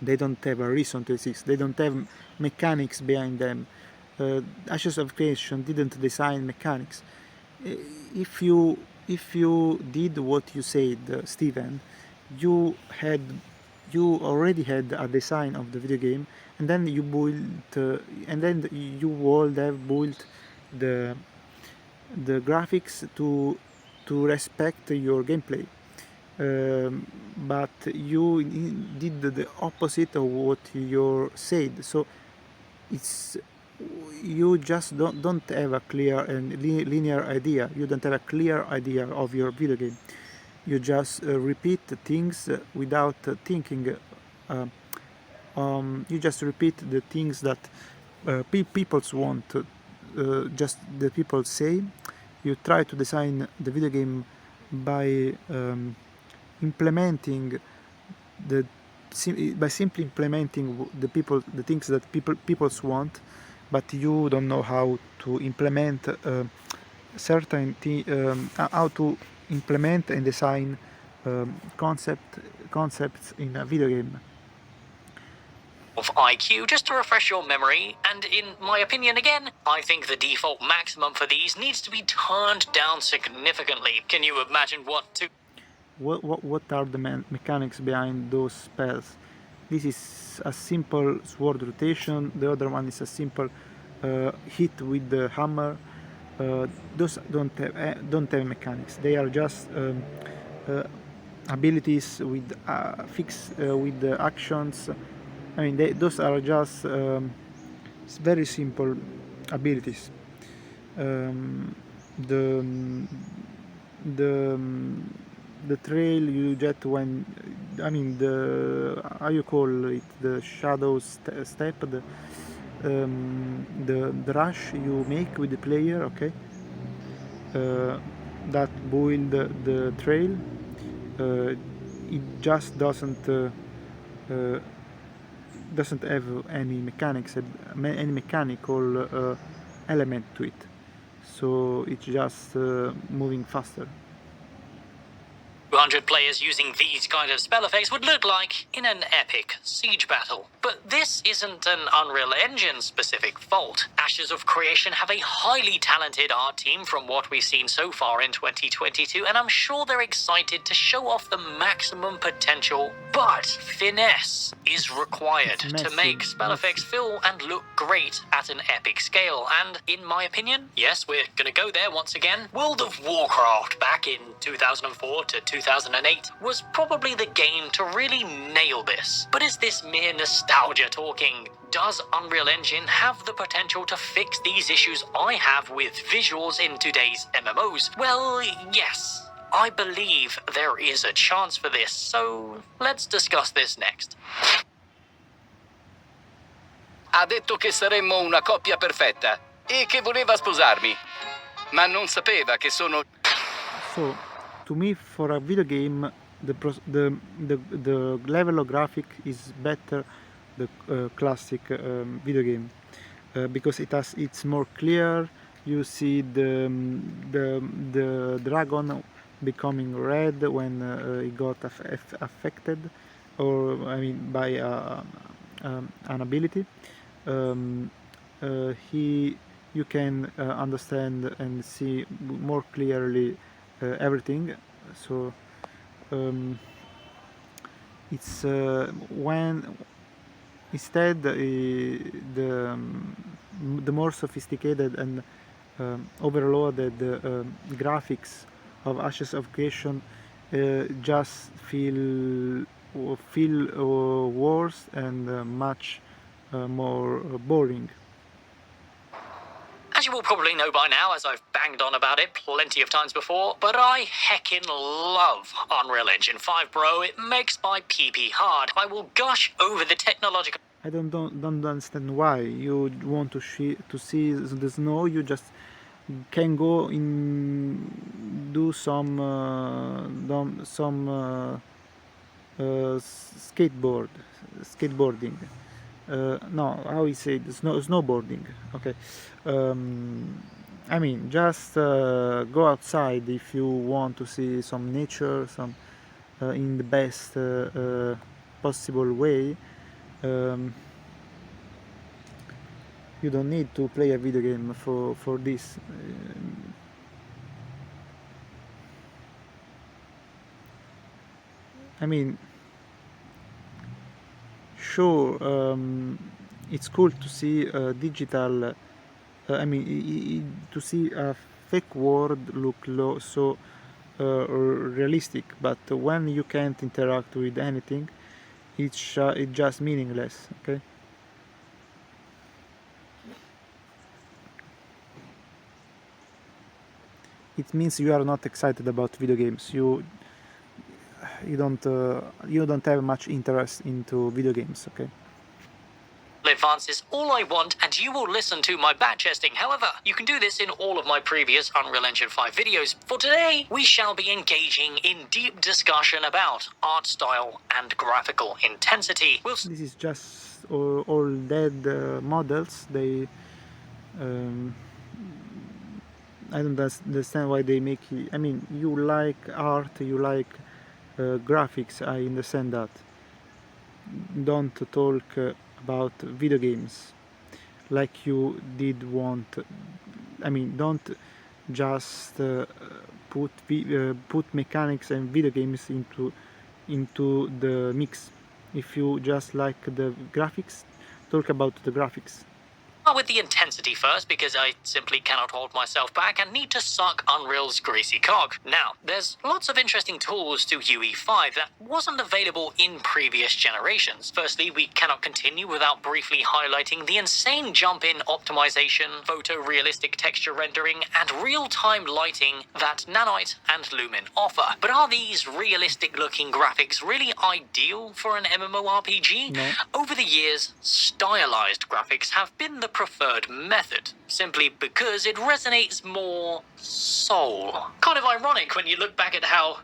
they don't have a reason to exist. They don't have mechanics behind them. Ashes of Creation didn't design mechanics. If you did what you said, Steven, you already had a design of the video game, and then you built, and then you would have built the graphics to respect your gameplay. But you did the opposite of what you said. So it's you just don't have a clear and linear idea. You don't have a clear idea of your video game. You just repeat things without thinking. You just repeat the things that people want. Just the people say. You try to design the video game by implementing by simply implementing the things that people want, but you don't know how to implement certain how to implement and design concepts in a video game. Of IQ, just to refresh your memory, and in my opinion again, I think the default maximum for these needs to be turned down significantly. Can you imagine what are the mechanics behind those spells? This is a simple sword rotation, the other one is a simple hit with the hammer. Those don't have mechanics. They are just abilities with with the actions. I mean, those are just very simple abilities. The trail you get when, I mean, the how you call it, the shadow step, the rush you make with the player, okay, that build the trail. It just doesn't have any mechanics, any mechanical element to it, so it's just moving faster. 200 players using these kind of spell effects would look like in an epic siege battle. But this isn't an Unreal Engine specific fault. Ashes of Creation have a highly talented art team from what we've seen so far in 2022, and I'm sure they're excited to show off the maximum potential. But finesse is required to make spell effects feel and look great at an epic scale, and in my opinion, yes, we're gonna go there once again, World of Warcraft back in 2004 to 2008 was probably the game to really nail this. But is this mere nostalgia talking? Does Unreal Engine have the potential to fix these issues I have with visuals in today's MMOs? Well, yes. I believe there is a chance for this, so let's discuss this next. Ha detto che saremmo una coppia perfetta e che voleva sposarmi, ma non sapeva che sono... So, to me, for a video game, the level of graphic is better the classic video game, because it's more clear. You see the dragon becoming red when it got affected, or I mean by an ability. You can understand and see more clearly everything. So it's when instead the more sophisticated and overloaded graphics of Ashes of Creation just feel worse and much more boring. As you will probably know by now, as I've banged on about it plenty of times before, but I heckin' love Unreal Engine 5 Pro. It makes my PP hard. I will gush over the technological... I don't understand why you want to see the snow. You just can go in, do some skateboarding. No, how we say it? Snowboarding. Okay. I mean, just go outside if you want to see some nature, some in the best possible way. You don't need to play a video game for this. I mean, sure, it's cool to see digital. I mean, to see a fake world look so realistic, but when you can't interact with anything, it's just meaningless. Okay. It means you are not excited about video games. You don't have much interest into video games. Okay. Advance is all I want, and you will listen to my backtesting. However, you can do this in all of my previous Unreal Engine 5 videos. For today, we shall be engaging in deep discussion about art style and graphical intensity. This is just all dead models. They I don't understand why they make it. I mean, you like art, you like graphics, I understand that. Don't talk about video games like you did want. I mean, don't just put mechanics and video games into the mix. If you just like the graphics, talk about the graphics. With the intensity first, because I simply cannot hold myself back and need to suck Unreal's greasy cock. Now, there's lots of interesting tools to UE5 that wasn't available in previous generations. Firstly, we cannot continue without briefly highlighting the insane jump in optimization, photorealistic texture rendering, and real-time lighting that Nanite and Lumen offer. But are these realistic-looking graphics really ideal for an MMORPG? No. Over the years, stylized graphics have been the preferred method, simply because it resonates more soul. Kind of ironic when you look back at how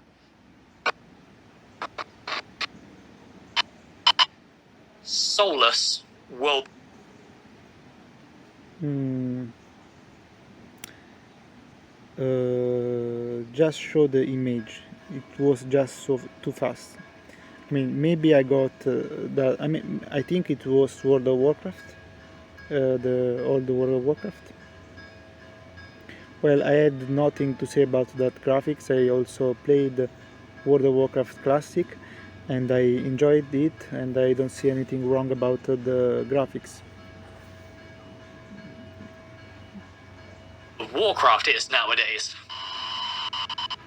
soulless world. Just show the image. It was just so too fast. I mean, maybe I got that. I mean, I think it was World of Warcraft. The old World of Warcraft. Well, I had nothing to say about that graphics. I also played World of Warcraft Classic and I enjoyed it, and I don't see anything wrong about the graphics. Warcraft is nowadays.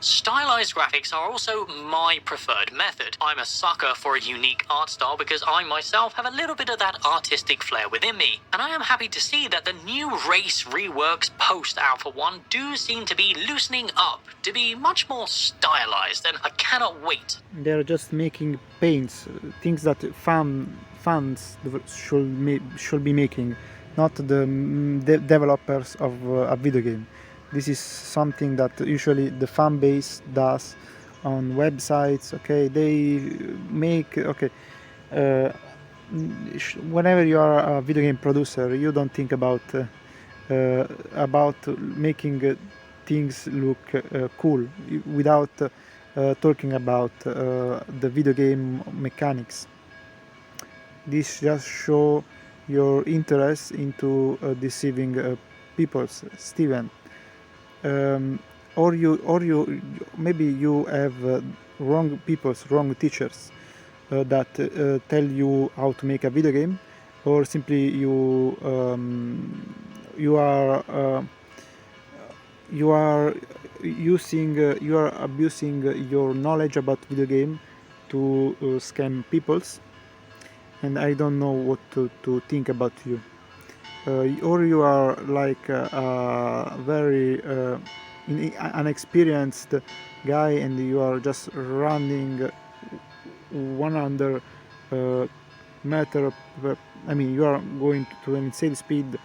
Stylized graphics are also my preferred method. I'm a sucker for a unique art style because I myself have a little bit of that artistic flair within me. And I am happy to see that the new race reworks post Alpha 1 do seem to be loosening up to be much more stylized, and I cannot wait. They're just making paints, things that fans should be making, not the developers of a video game. This is something that usually the fan base does on websites. Okay, they make whenever you are a video game producer, you don't think about making things look cool without talking about the video game mechanics. This just show your interest into deceiving people, Steven. Or you maybe you have wrong teachers that tell you how to make a video game, or simply you are abusing your knowledge about video game to scam peoples, and I don't know what to think about you. or you are like a very unexperienced guy and you are just running 100 meter per, I mean you are going to an insane speed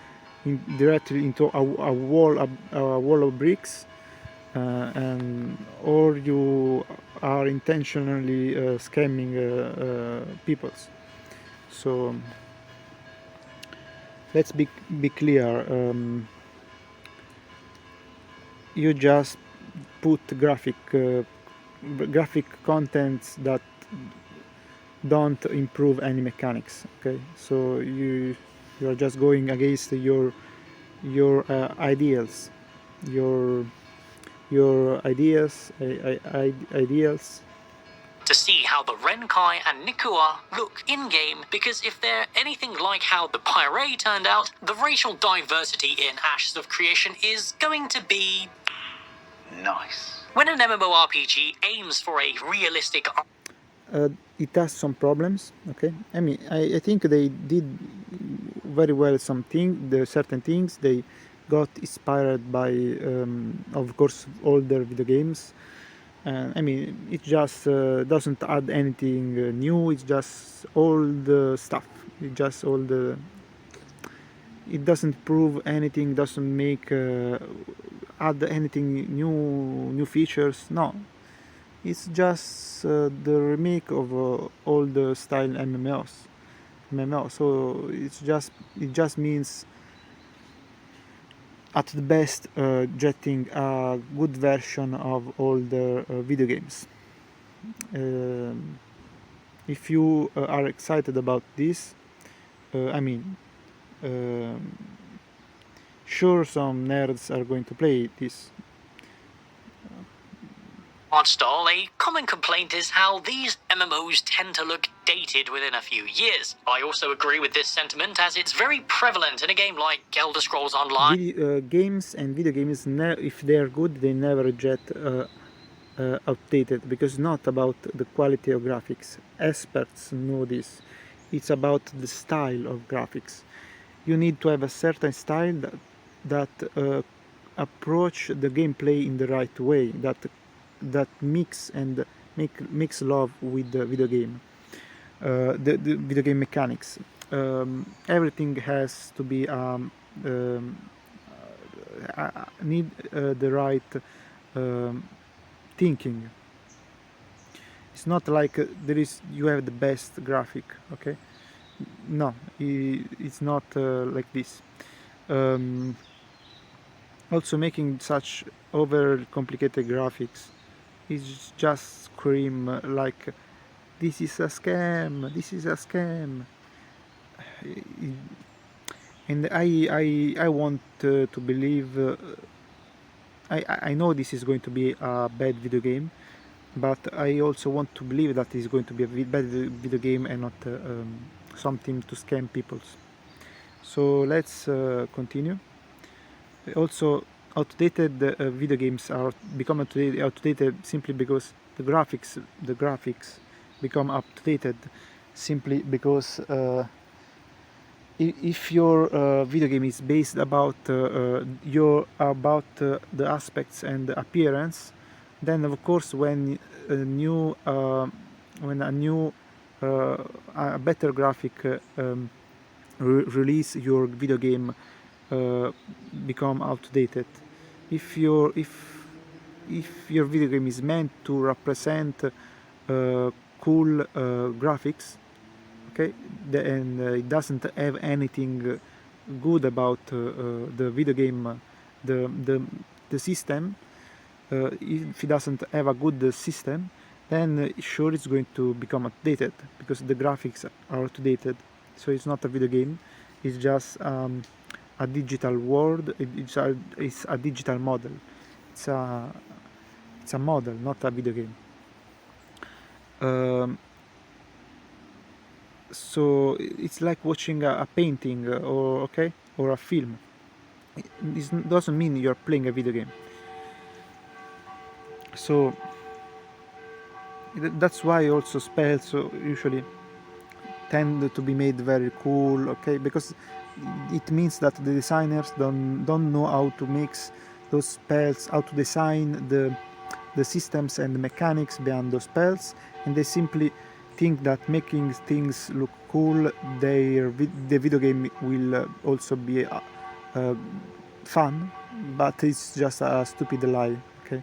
directly into a wall of bricks, and or you are intentionally scamming people. So let's be clear. You just put graphic contents that don't improve any mechanics. Okay, so you are just going against your ideals, your ideals. To see how the Renkai and Nikua look in-game, because if they're anything like how the Pyre turned out, the racial diversity in Ashes of Creation is going to be Nice. when an MMORPG aims for a realistic It has some problems. Okay, I mean I think they did very well certain things. They got inspired by of course older video games, and I mean it just doesn't add anything new. It's just old stuff. It just all the it doesn't prove anything, doesn't make add anything new features. No, it's just the remake of old style MMO. So it just means at the best getting a good version of all the video games. Um, if you are excited about this, I mean, um, sure some nerds are going to play this. art style, a common complaint is how these MMOs tend to look dated within a few years. I also agree with this sentiment as it's very prevalent in a game like Elder Scrolls Online. Games and video games, if they are good, they never get outdated, because it's not about the quality of graphics. Experts know this. It's about the style of graphics. You need to have a certain style that approach the gameplay in the right way, that mix and makes love with the video game, the video game mechanics. Everything has to be need the right thinking. It's not like you have the best graphic. Okay, no, it's not like this. Also, making such over complicated graphics is just scream like this is a scam, this is a scam. And I want to believe, I know this is going to be a bad video game, but I also want to believe that it's going to be a bad video game and not something to scam people. So let's continue. Also, outdated video games are become outdated simply because the graphics become outdated simply because if your video game is based about the aspects and the appearance, then of course when a new a better graphic release, your video game become outdated. If your video game is meant to represent cool graphics, okay, and it doesn't have anything good about the video game, the system. If it doesn't have a good system, then sure it's going to become outdated because the graphics are outdated. So it's not a video game; it's just a digital world. It's a digital model. It's a model, not a video game. So it's like watching a painting or a film. This doesn't mean you're playing a video game. So that's why also spells usually tend to be made very cool, okay, because it means that the designers don't know how to mix those spells, how to design the systems and the mechanics behind those spells, and they simply think that making things look cool, the video game will also be fun, but it's just a stupid lie. Okay.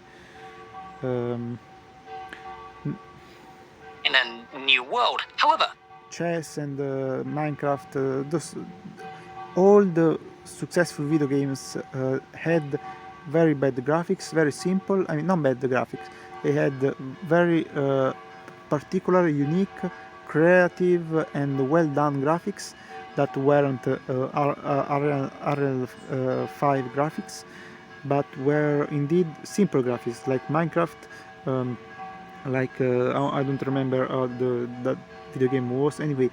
Um, In a new world. However, chess and Minecraft, those all the successful video games had very bad graphics, very simple. I mean, not bad graphics. They had very particular, unique, creative, and well done graphics that weren't RL5 graphics, but were indeed simple graphics like Minecraft. I don't remember how that video game was. Anyway,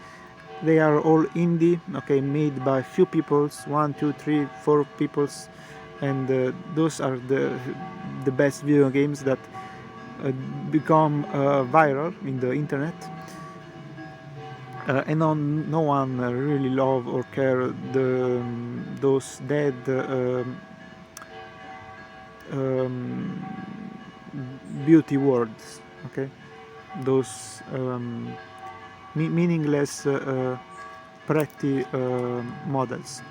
they are all indie, okay, made by few peoples, 1, 2, 3, 4 peoples, and those are the best video games that become viral in the internet. And no one really love or care those dead beauty words, okay, those meaningless pretty models.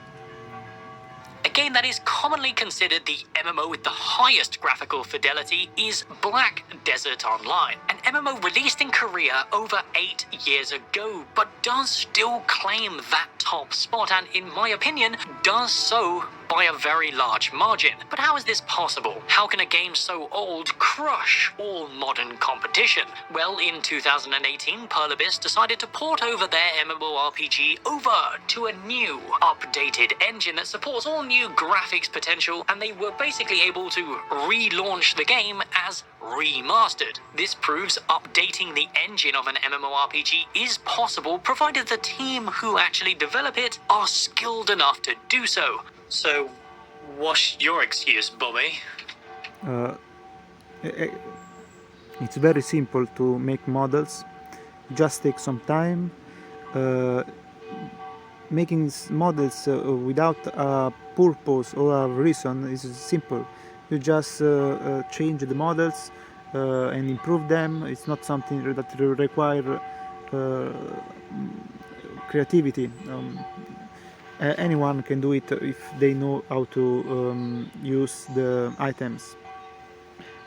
a game that is commonly considered the MMO with the highest graphical fidelity is Black Desert Online, an MMO released in Korea over 8 years ago, but does still claim that top spot, and in my opinion, does so by a very large margin. But how is this possible? How can a game so old crush all modern competition? Well, in 2018, Perlibis decided to port over their MMORPG over to a new, updated engine that supports all new graphics potential, and they were basically able to relaunch the game as remastered. This proves updating the engine of an MMORPG is possible, provided the team who actually develop it are skilled enough to do so. So, what's your excuse, Bobby? It's very simple to make models. Just take some time. Making models without a purpose or a reason is simple. You just change the models and improve them. It's not something that require creativity. Anyone can do it if they know how to use the items,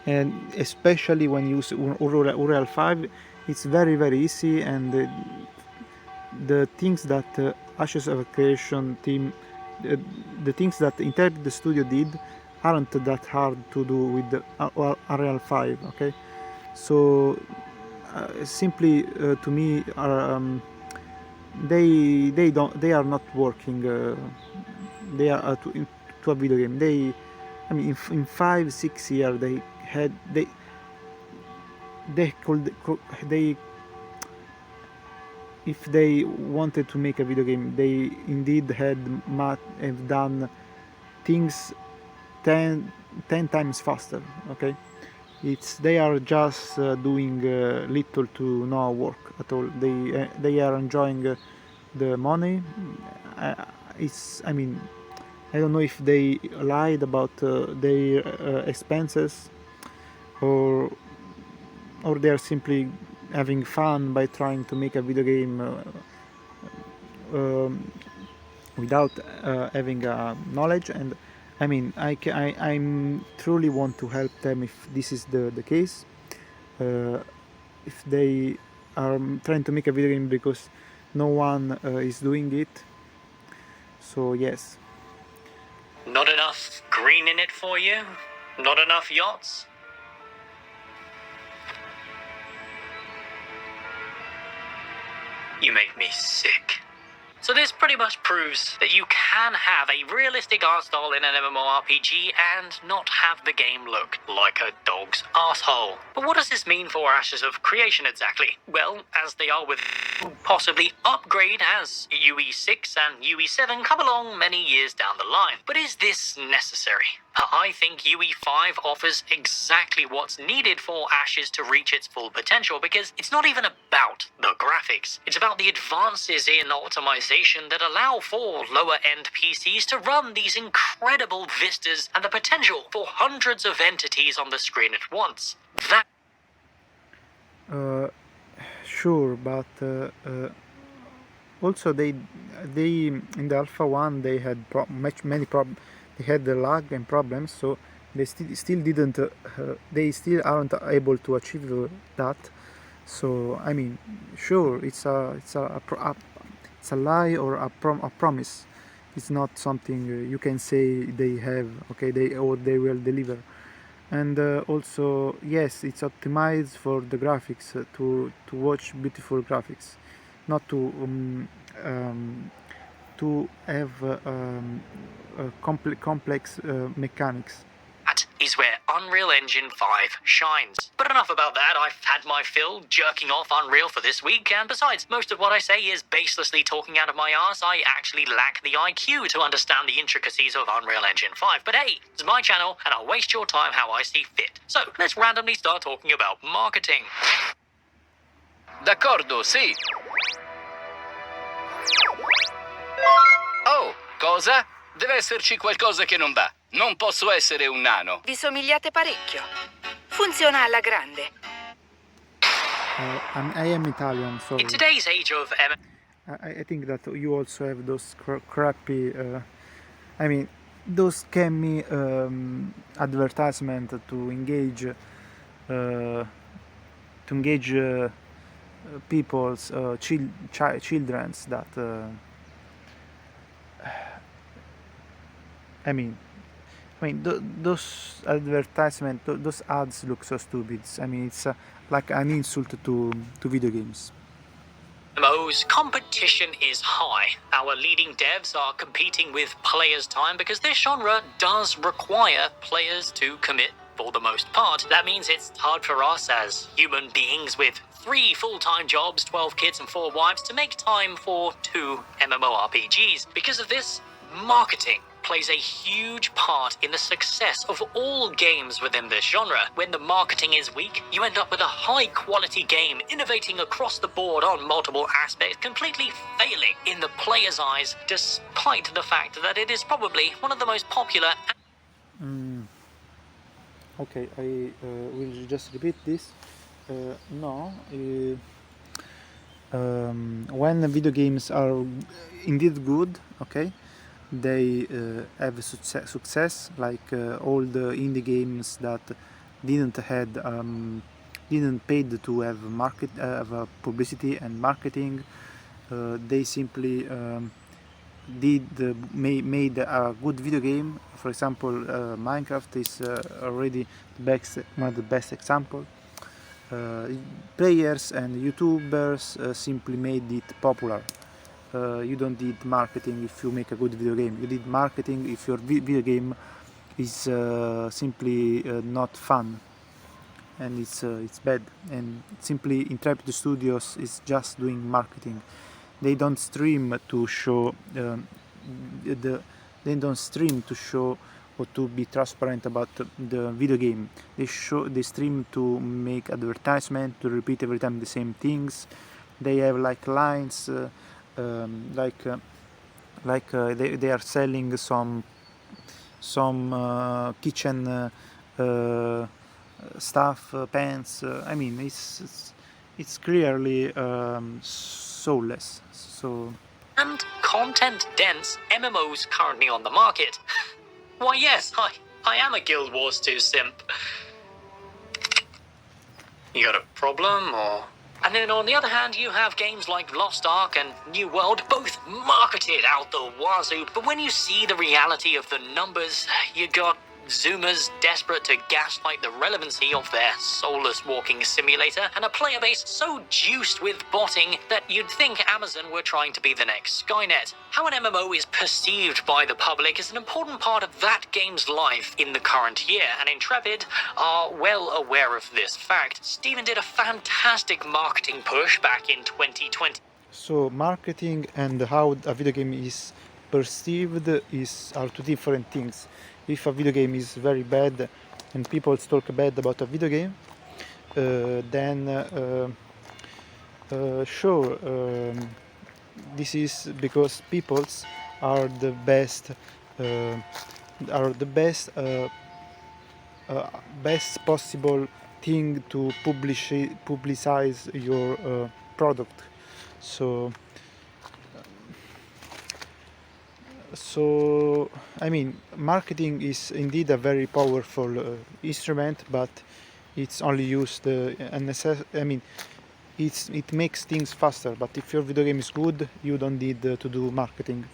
and especially when you use Unreal 5, it's very easy, and the things that Ashes of Creation team, the things that Intelligent Studio did aren't that hard to do with the Unreal 5. Okay, so simply to me are they are not working. They are to a video game. I mean, in 5-6 years they if they wanted to make a video game, they indeed have done things 10 times faster. Okay, they are just doing little to no work at all. They are enjoying the money. I mean, I don't know if they lied about their expenses, or they are simply having fun by trying to make a video game without having knowledge. And I mean, I'm truly want to help them if this is the case. If they are trying to make a video game because no one is doing it. So yes. Not enough green in it for you? Not enough yachts? You make me sick. So this pretty much proves that you can have a realistic art style in an MMORPG and not have the game look like a dog's asshole. But what does this mean for Ashes of Creation exactly? Well, as they are with possibly upgrade as UE6 and UE7 come along many years down the line. But is this necessary? I think UE5 offers exactly what's needed for Ashes to reach its full potential because it's not even about the graphics. It's about the advances in optimization that allow for lower-end PCs to run these incredible vistas and the potential for hundreds of entities on the screen at once. That Sure, but also they in the Alpha 1 they had many problems. They had the lag and problems, so they still didn't they still aren't able to achieve that. So I mean, sure, it's a lie or a promise. It's not something you can say they have, okay, they will deliver. And also, yes, it's optimized for the graphics, to watch beautiful graphics, not to have complex mechanics. is where Unreal Engine 5 shines. But enough about that, I've had my fill jerking off Unreal for this week, and besides, most of what I say is baselessly talking out of my arse. I actually lack the IQ to understand the intricacies of Unreal Engine 5. But hey, it's my channel, and I'll waste your time how I see fit. So, let's randomly start talking about marketing. D'accordo, sì. Oh, cosa? Deve esserci qualcosa che non va. Non posso essere un nano. Vi somigliate parecchio. Funziona alla grande. I am Italian, so In today's age of I think that you also have those crappy, I mean, those scammy advertisement to engage people's childrens that those advertisement, those ads look so stupid. I mean, it's like an insult to video games. MMOs, competition is high. Our leading devs are competing with players' time because this genre does require players to commit for the most part. That means it's hard for us as human beings with 3 full-time jobs, 12 kids and 4 wives to make time for 2 MMORPGs. Because of this, marketing plays a huge part in the success of all games within this genre. When the marketing is weak, you end up with a high-quality game innovating across the board on multiple aspects, completely failing in the player's eyes, despite the fact that it is probably one of the most popular. Okay, I will just repeat this. No, when video games are indeed good, okay, they have success, like all the indie games that didn't paid to have publicity and marketing. They simply made a good video game. For example, Minecraft is already one of the best example. Players and YouTubers simply made it popular. You don't need marketing if you make a good video game. You need marketing if your video game is simply not fun, and it's bad. And simply Intrepid Studios is just doing marketing. They don't stream to show they don't stream to show or to be transparent about the video game. They stream to make advertisement, to repeat every time the same things. They have like lines. They are selling some kitchen stuff, pants. I mean, it's clearly soulless. So. And content-dense MMOs currently on the market. Why yes, I am a Guild Wars 2 simp. You got a problem, or...? And then on the other hand, you have games like Lost Ark and New World, both marketed out the wazoo, but when you see the reality of the numbers, you got Zoomers desperate to gaslight the relevancy of their soulless walking simulator, and a player base so juiced with botting that you'd think Amazon were trying to be the next Skynet. How an MMO is perceived by the public is an important part of that game's life in the current year, and Intrepid are well aware of this fact. Steven did a fantastic marketing push back in 2020. So marketing and how a video game is perceived are two different things. if a video game is very bad and people talk bad about a video game, then sure, this is because peoples are the best uh, best possible thing to publicize your product. So I mean, marketing is indeed a very powerful instrument, but it's only used I mean, it makes things faster. But if your video game is good, you don't need to do marketing.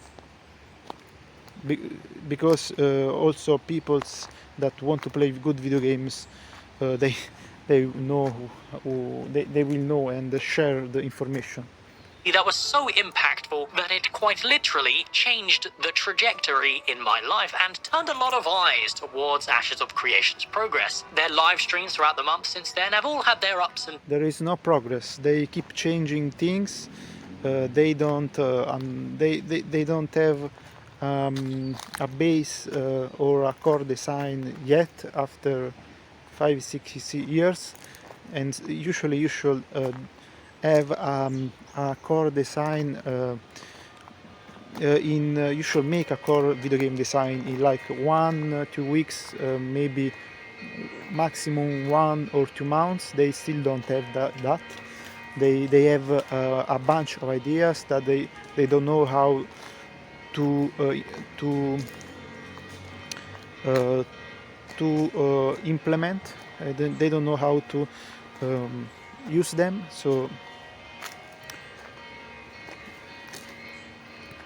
Because also peoples that want to play good video games, they know they will know and share the information. That was so impactful that it quite literally changed the trajectory in my life and turned a lot of eyes towards Ashes of Creation's progress. Their live streams throughout the month since then have all had their ups and There is no progress. They keep changing things. They don't they don't have a base or a core design yet after 5-6 years, and usually you should have a core design you should make a core video game design in like 1-2 weeks, maybe maximum 1 or 2 months. They still don't have that. They have a bunch of ideas that they don't know how to implement. They don't know how to use them. So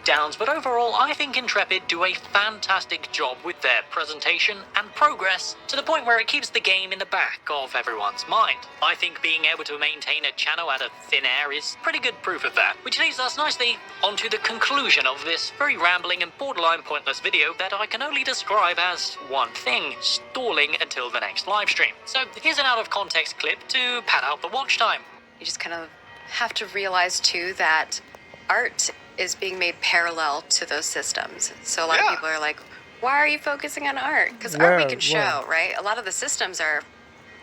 downs, but overall I think Intrepid do a fantastic job with their presentation and progress, to the point where it keeps the game in the back of everyone's mind. I think being able to maintain a channel out of thin air is pretty good proof of that, which leads us nicely onto the conclusion of this very rambling and borderline pointless video that I can only describe as one thing: stalling until the next live stream. So here's an out of context clip to pad out the watch time. You just kind of have to realize too that art is being made parallel to those systems. So a lot of people are like, why are you focusing on art? Because art we can show, right? A lot of the systems are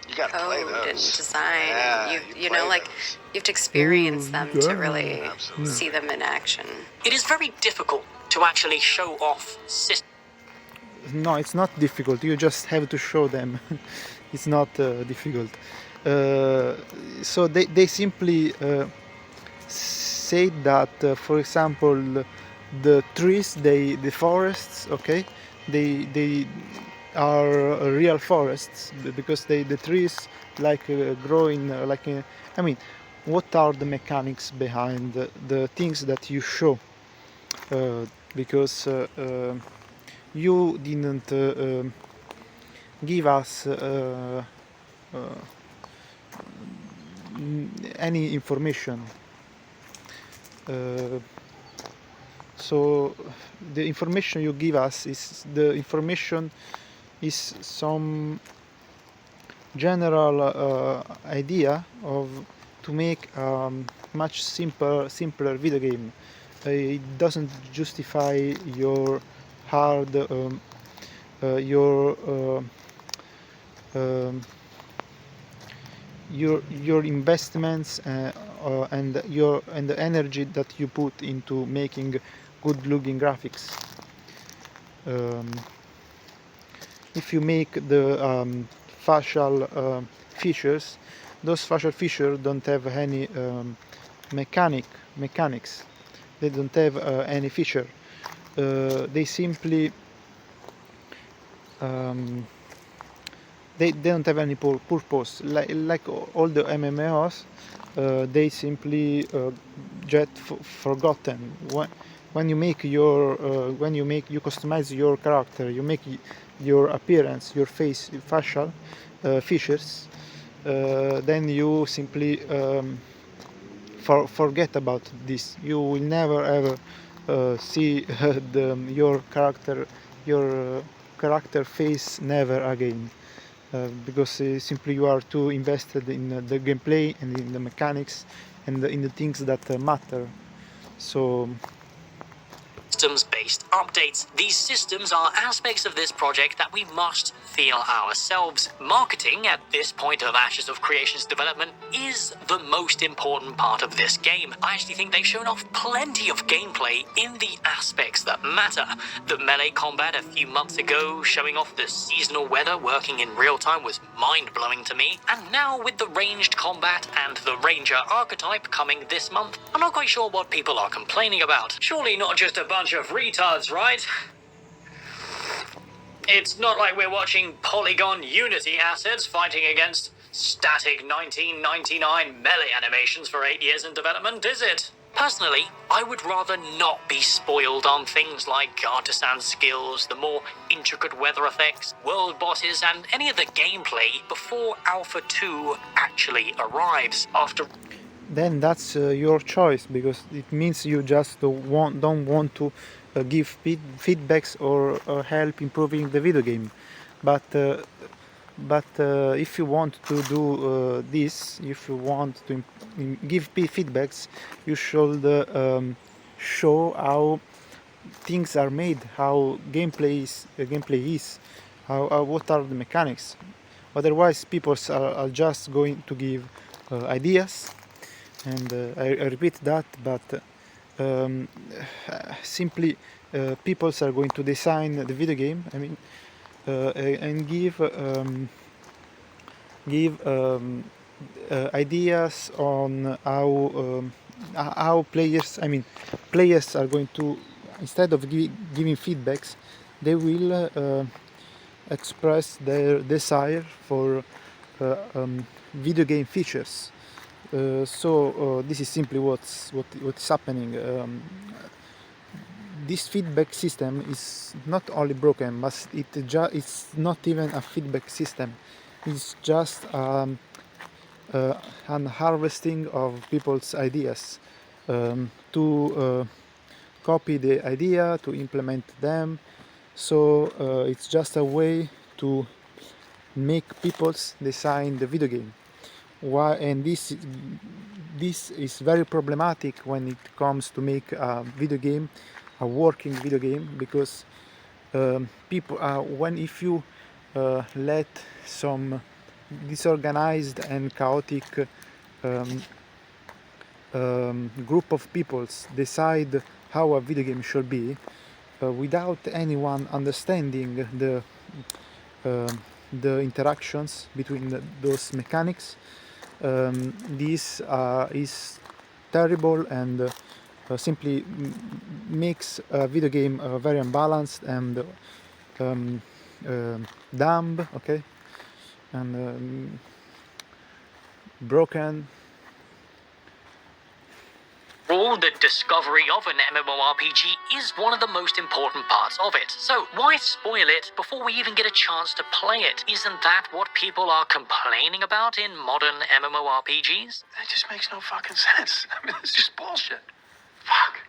You gotta play code those. and design. Yeah, and you play know, like those. you have to experience them to yeah. really Absolutely. see them in action. It is very difficult to actually show off systems. no, it's not difficult. You just have to show them. It's not difficult. So they simply say that, for example, the trees, the forests, okay, they are real forests because the trees like growing like I mean, what are the mechanics behind the things that you show? Because you didn't give us any information. So the information you give us is some general idea of to make much simpler video game. It doesn't justify your hard your investments and the energy that you put into making good looking graphics. If you make the facial features, those facial features don't have any mechanics. They don't have any feature. They simply they don't have any purpose. Like all the MMOs, they simply get forgotten. When you make your you customize your character, you make your appearance, your facial features, then you simply forget about this. You will never ever see your character face never again. Because simply you are too invested in the gameplay and in the mechanics and in the things that matter. So systems-based updates. These systems are aspects of this project that we must feel ourselves. Marketing, at this point of Ashes of Creation's development, is the most important part of this game. I actually think they've shown off plenty of gameplay in the aspects that matter. The melee combat a few months ago, showing off the seasonal weather working in real time, was mind-blowing to me. And now with the ranged combat and the ranger archetype coming this month, I'm not quite sure what people are complaining about. Surely not just a bunch of retards, right? It's not like we're watching Polygon Unity assets fighting against static 1999 melee animations for 8 years in development, is it? Personally, I would rather not be spoiled on things like artisan skills, the more intricate weather effects, world bosses, and any of the gameplay before Alpha 2 actually arrives. Then that's your choice, because it means you just don't want to give feedbacks or help improving the video game. But if you want to do this, if you want to give feedbacks, you should show how things are made, how gameplay is, how what are the mechanics. Otherwise, people are just going to give ideas, and I repeat that, but simply people are going to design the video game. I mean, and give ideas on how players. I mean, players are going to, instead of giving feedbacks, they will express their desire for video game features. So this is simply what's happening. This feedback system is not only broken, but it's not even a feedback system. It's just an harvesting of people's ideas to copy the idea, to implement them. So it's just a way to make people design the video game. Why? And this is very problematic when it comes to make a video game, a working video game, because people if you let some disorganized and chaotic group of peoples decide how a video game should be, without anyone understanding the interactions between those mechanics, this is terrible and simply makes a video game very unbalanced and dumb, okay, and broken. All the discovery of an MMORPG is one of the most important parts of it. So why spoil it before we even get a chance to play it? Isn't that what people are complaining about in modern MMORPGs? That just makes no fucking sense. I mean, it's just bullshit. Fuck.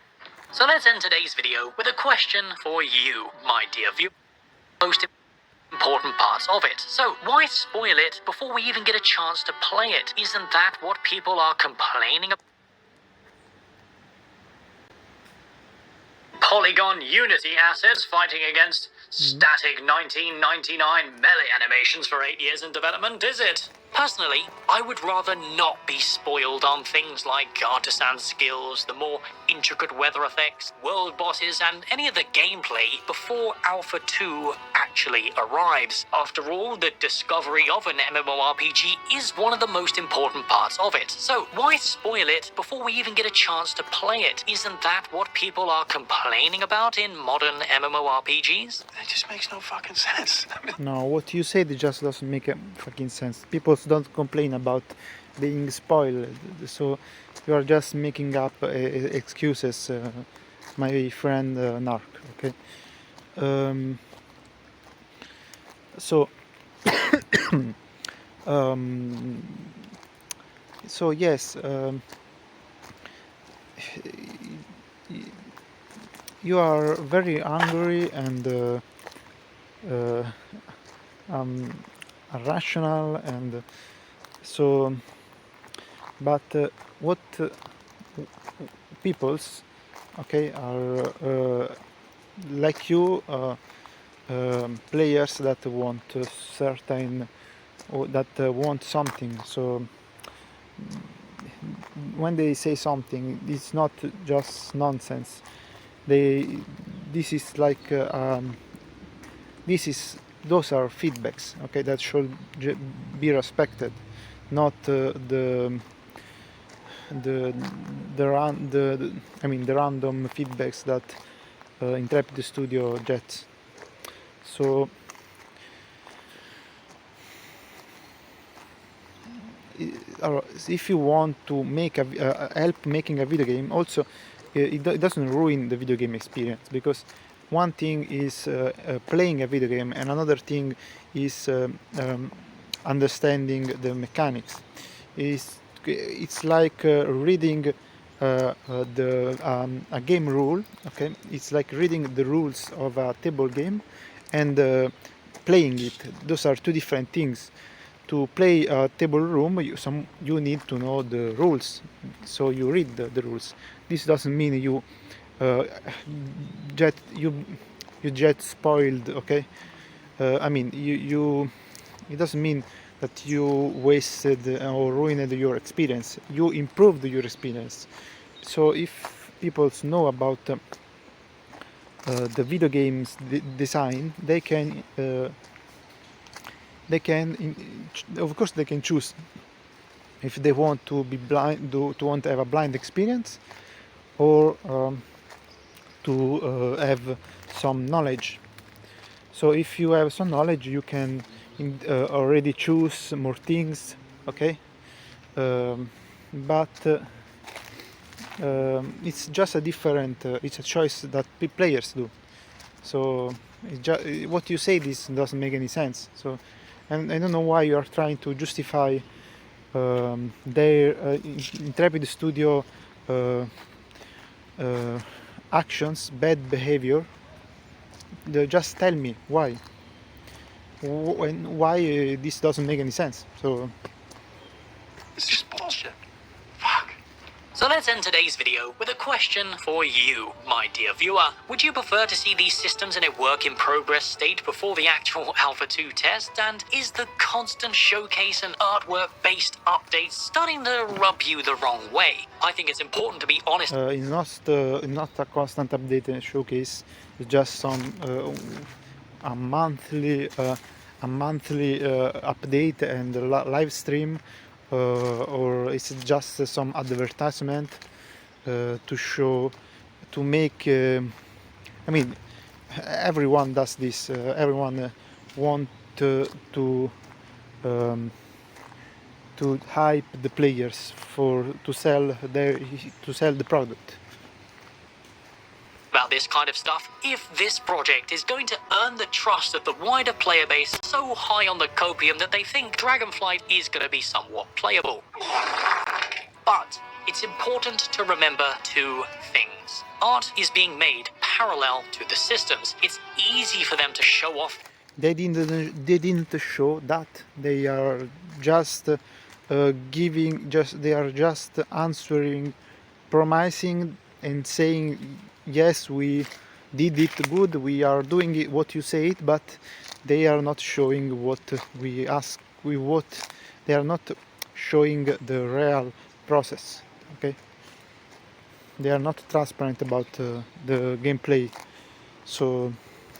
So let's end today's video with a question for you, my dear viewer. Most important parts of it. So why spoil it before we even get a chance to play it? Isn't that what people are complaining about? Polygon Unity assets fighting against static 1999 melee animations for 8 years in development, is it? Personally, I would rather not be spoiled on things like artisan skills, the more intricate weather effects, world bosses, and any of the gameplay before Alpha 2 actually arrives. After all, the discovery of an MMORPG is one of the most important parts of it. So why spoil it before we even get a chance to play it? Isn't that what people are complaining about in modern MMORPGs? That just makes no fucking sense. I mean, No, what you said just doesn't make a fucking sense. People don't complain about being spoiled, so you are just making up excuses, my friend Narc. Okay, so so yes, you are very angry and rational, and so, but what peoples okay, are like you, players that want certain, or that want something. So when they say something, it's not just nonsense. They, this is like this is, those are feedbacks, okay, that should be respected, not the I mean the random feedbacks that Intrepid Studio gets. So if you want to make a help making a video game, also it doesn't ruin the video game experience, because one thing is playing a video game and another thing is understanding the mechanics. It's like reading a game rule, okay, it's like reading the rules of a table game and playing it. Those are two different things. To play a table room, you need to know the rules, so you read the rules. This doesn't mean you get spoiled, okay. I mean, it doesn't mean that you wasted or ruined your experience. You improved your experience. So if people know about the video games design, they can of course they can choose if they want to be blind, to want to have a blind experience, or to have some knowledge. So if you have some knowledge, you can already choose more things, okay. But it's just a different, it's a choice that players do. So what you say, this doesn't make any sense. So, and I don't know why you are trying to justify their Intrepid Studio actions, bad behavior. Just tell me why. Why this doesn't make any sense. So It's just bullshit. So let's end today's video with a question for you, my dear viewer. Would you prefer to see these systems in a work-in-progress state before the actual Alpha 2 test? And is the constant showcase and artwork-based updates starting to rub you the wrong way? I think it's important to be honest. It's not a constant update and showcase. It's just some a monthly update and live stream. Or it's just some advertisement to show, to make. I mean, everyone does this. Everyone want to hype the players to sell the product. About this kind of stuff, if this project is going to earn the trust of the wider player base so high on the copium that they think Dragonflight is going to be somewhat playable. But it's important to remember two things. Art is being made parallel to the systems. It's easy for them to show off. They didn't show that. They are just they are just answering, promising and saying, yes, we did it good, we are doing it what you said, but they are not showing what we ask. They are not showing the real process, okay. They are not transparent about the gameplay. So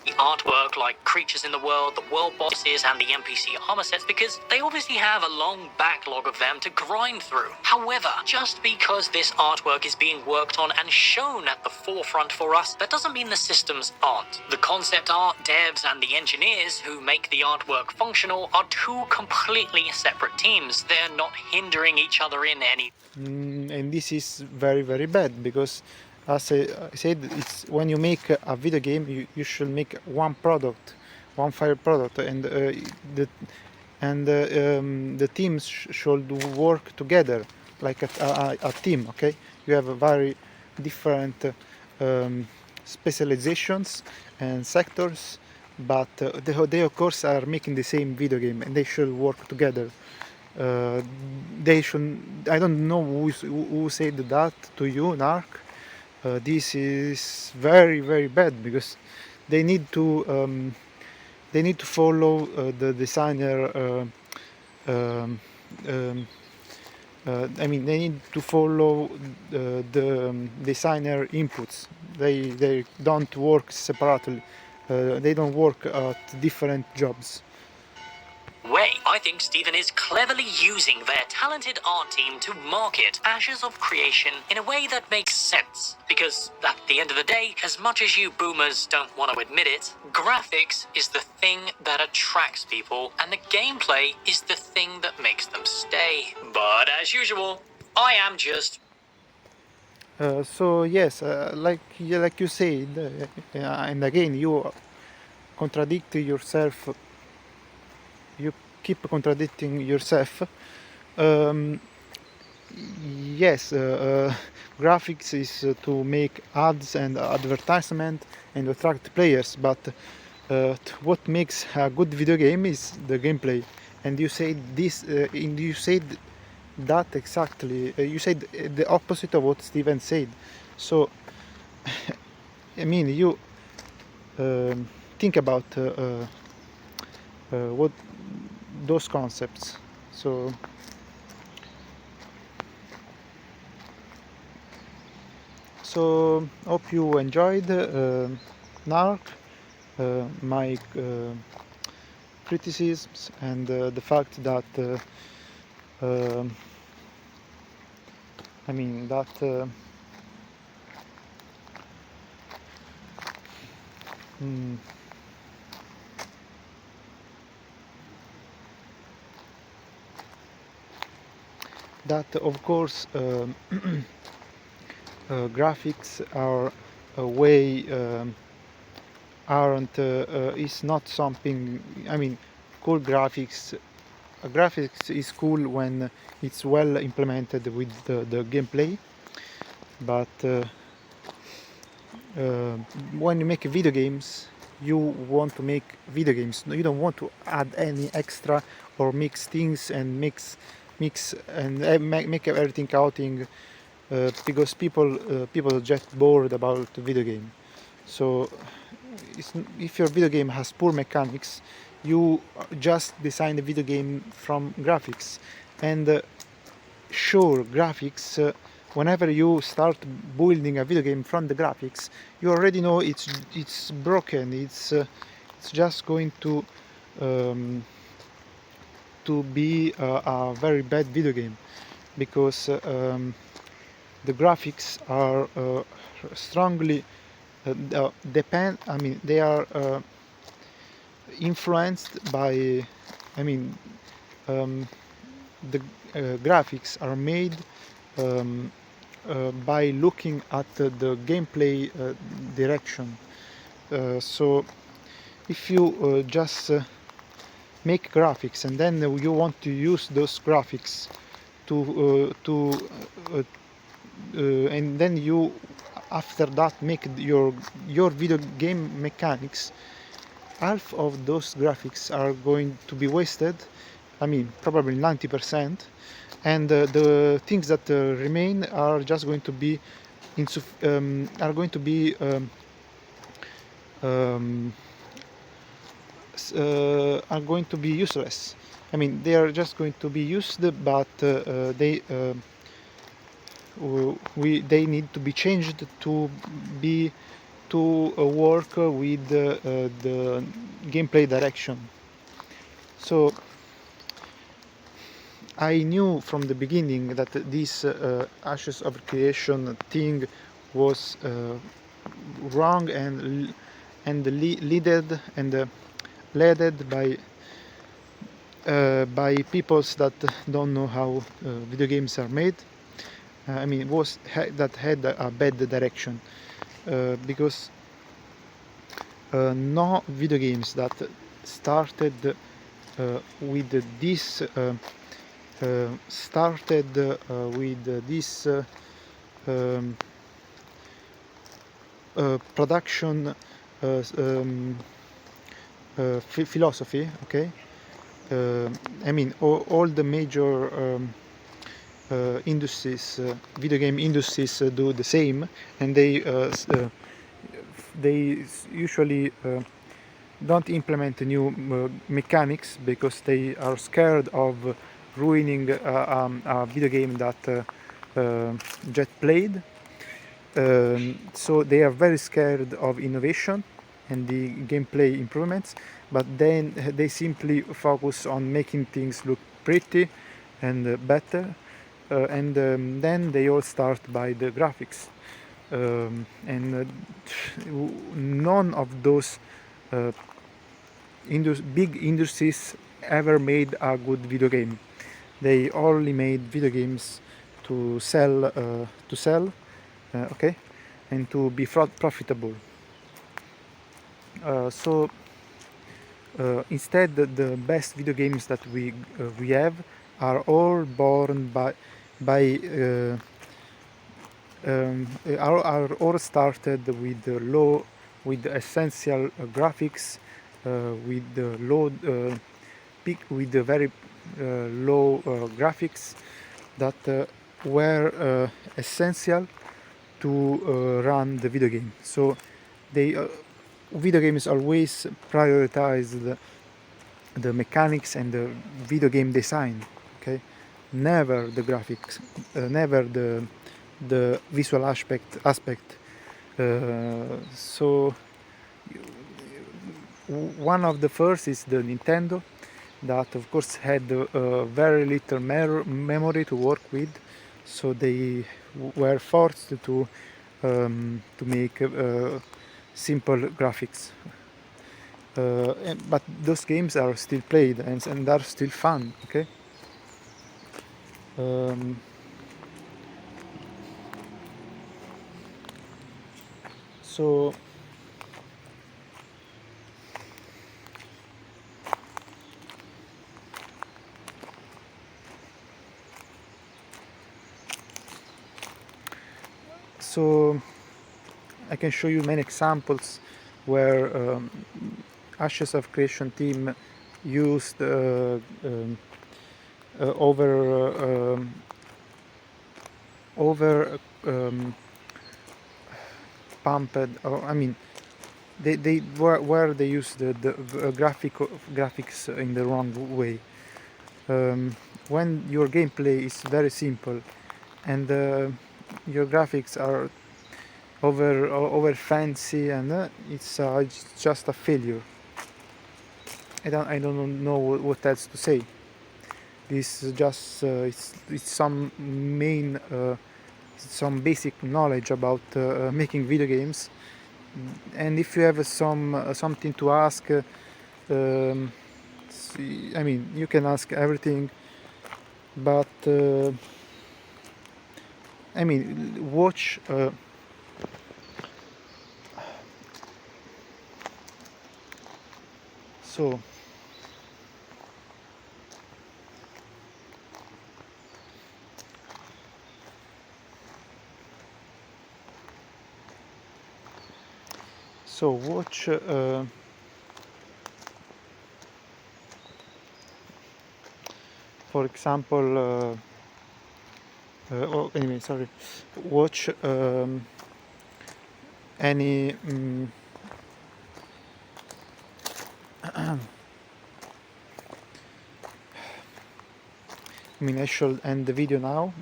the artwork like creatures in the world bosses and the NPC armor sets, because they obviously have a long backlog of them to grind through. However, just because this artwork is being worked on and shown at the forefront for us, that doesn't mean the systems aren't. The concept art devs and the engineers who make the artwork functional are two completely separate teams. They're not hindering each other in any. And this is very, very bad, because as I said, it's when you make a video game, you should make one product, one final product, and the teams should work together like a team. Okay, you have a very different specializations and sectors, but they of course are making the same video game, and they should work together. They should. I don't know who said that to you, Narc. this is very very bad, because they need to follow the designer. Um, I mean, they need to follow the designer inputs. They don't work separately. They don't work at different jobs. Way. I think Stephen is cleverly using their talented art team to market Ashes of Creation in a way that makes sense. Because at the end of the day, as much as you boomers don't want to admit it, graphics is the thing that attracts people, and the gameplay is the thing that makes them stay. But as usual, I am just So yes, like you said, and again you contradict yourself. You keep contradicting yourself. Um, yes, graphics is to make ads and advertisement and attract players, but what makes a good video game is the gameplay. And you said this, and you said that exactly. You said the opposite of what Steven said. So, I mean, you think about what those concepts. So hope you enjoyed Narc, my criticisms, and the fact that I mean that mm, that of course graphics are a way aren't is not something. I mean, cool graphics. Graphics is cool when it's well implemented with the gameplay, but when you make video games, you want to make video games. You don't want to add any extra or mix things and mix and make everything counting, because people get bored about the video game. So if your video game has poor mechanics, you just design the video game from graphics. And sure, graphics, whenever you start building a video game from the graphics, you already know it's broken. It's just going to be a very bad video game, because the graphics are strongly depend. I mean, they are influenced by. I mean, the graphics are made by looking at the gameplay direction. So if you just make graphics and then you want to use those graphics and then you after that make your video game mechanics, half of those graphics are going to be wasted. I mean, probably 90%, and the things that remain are just going to be are going to be are going to be useless. I mean, they are just going to be used, but they need to be changed to be work with the gameplay direction. So I knew from the beginning that this Ashes of Creation thing was wrong and led by peoples that don't know how video games are made. I mean, that had a bad direction, because no video games that started with this production philosophy. Okay, I mean all the major industries, video game industries, do the same, and they usually don't implement new mechanics because they are scared of ruining a video game that just played. So they are very scared of innovation and the gameplay improvements, but then they simply focus on making things look pretty and better, and then they all start by the graphics, and none of those big industries ever made a good video game. They only made video games to sell, okay, and to be profitable. So instead, the best video games that we have are all born by are all started with with essential graphics, with the low peak, with the very low graphics that were essential to run the video game. So they video games always prioritize the mechanics and the video game design, okay, never the graphics, never the visual aspect. So one of the first is the Nintendo, that of course had very little memory to work with, so they were forced to make simple graphics. But those games are still played and are still fun, okay? So I can show you many examples where Ashes of Creation team used over pumped, or I mean they where they use the graphics in the wrong way. When your gameplay is very simple and your graphics are over fancy, and it's just a failure. I don't know what else to say. This is just it's some basic knowledge about making video games, and if you have something to ask, I mean, you can ask everything, but I mean, watch so watch for example oh, anyway, sorry, watch any I mean, I should end the video now.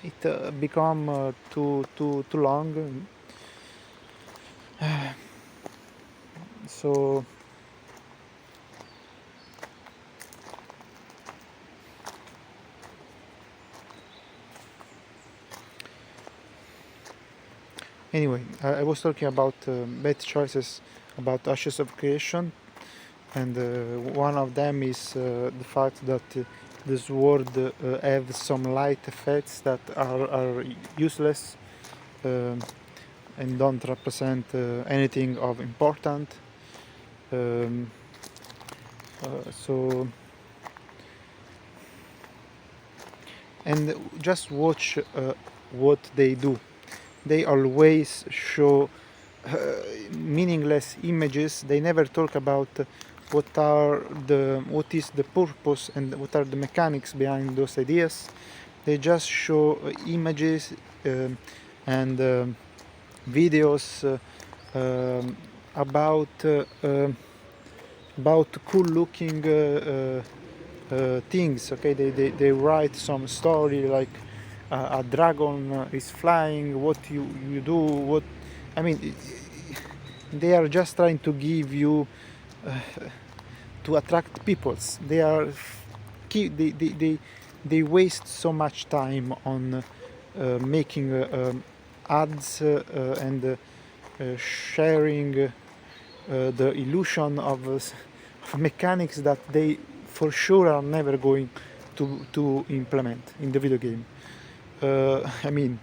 It become too long. So anyway, I was talking about bad choices about Ashes of Creation, and one of them is the fact that the sword have some light effects that are useless, and don't represent anything of important. So and just watch what they do. They always show meaningless images. They never talk about what is the purpose and what are the mechanics behind those ideas. They just show images and videos about cool looking things. Okay, they write some story like a dragon is flying, what you do, what I mean, they are just trying to give you to attract peoples. They waste so much time on making ads and sharing the illusion of mechanics that they for sure are never going to implement in the video game. I mean,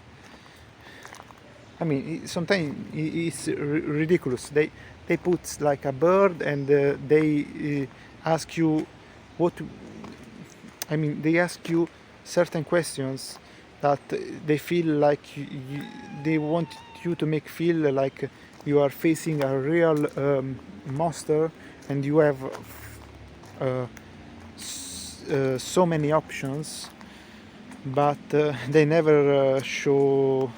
sometimes it's ridiculous. They put like a bird and they ask you what. I mean, they ask you certain questions that they feel like they want you to make feel like you are facing a real monster, and you have so many options, but they never shown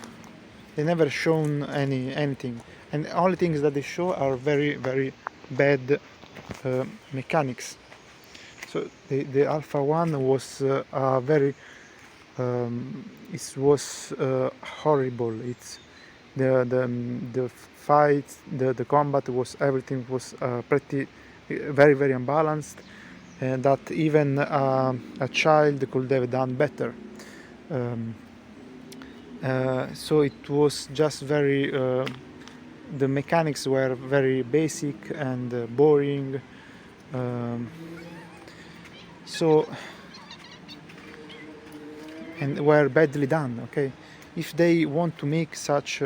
anything, and the only things that they show are very very bad mechanics. So the Alpha 1 was very it was horrible. It's the fight, the combat was, everything was pretty very very unbalanced, and that even a child could have done better. So it was just very the mechanics were very basic and boring. So and were badly done. Okay, if they want to make such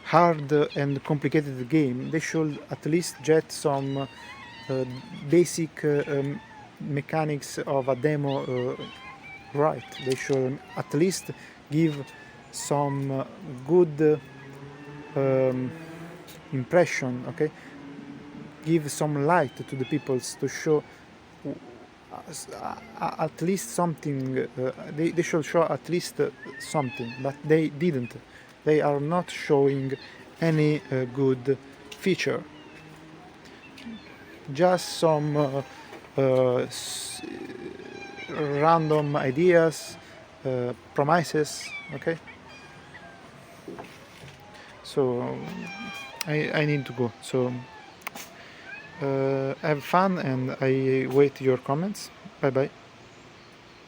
hard and complicated game, they should at least get some basic mechanics of a demo right. They should at least give some good impression. Okay, give some light to the people to show at least something. They should show at least something, but they didn't. They are not showing any good feature, just some random ideas, promises. Okay, so I need to go, so have fun, and I wait your comments. Bye bye.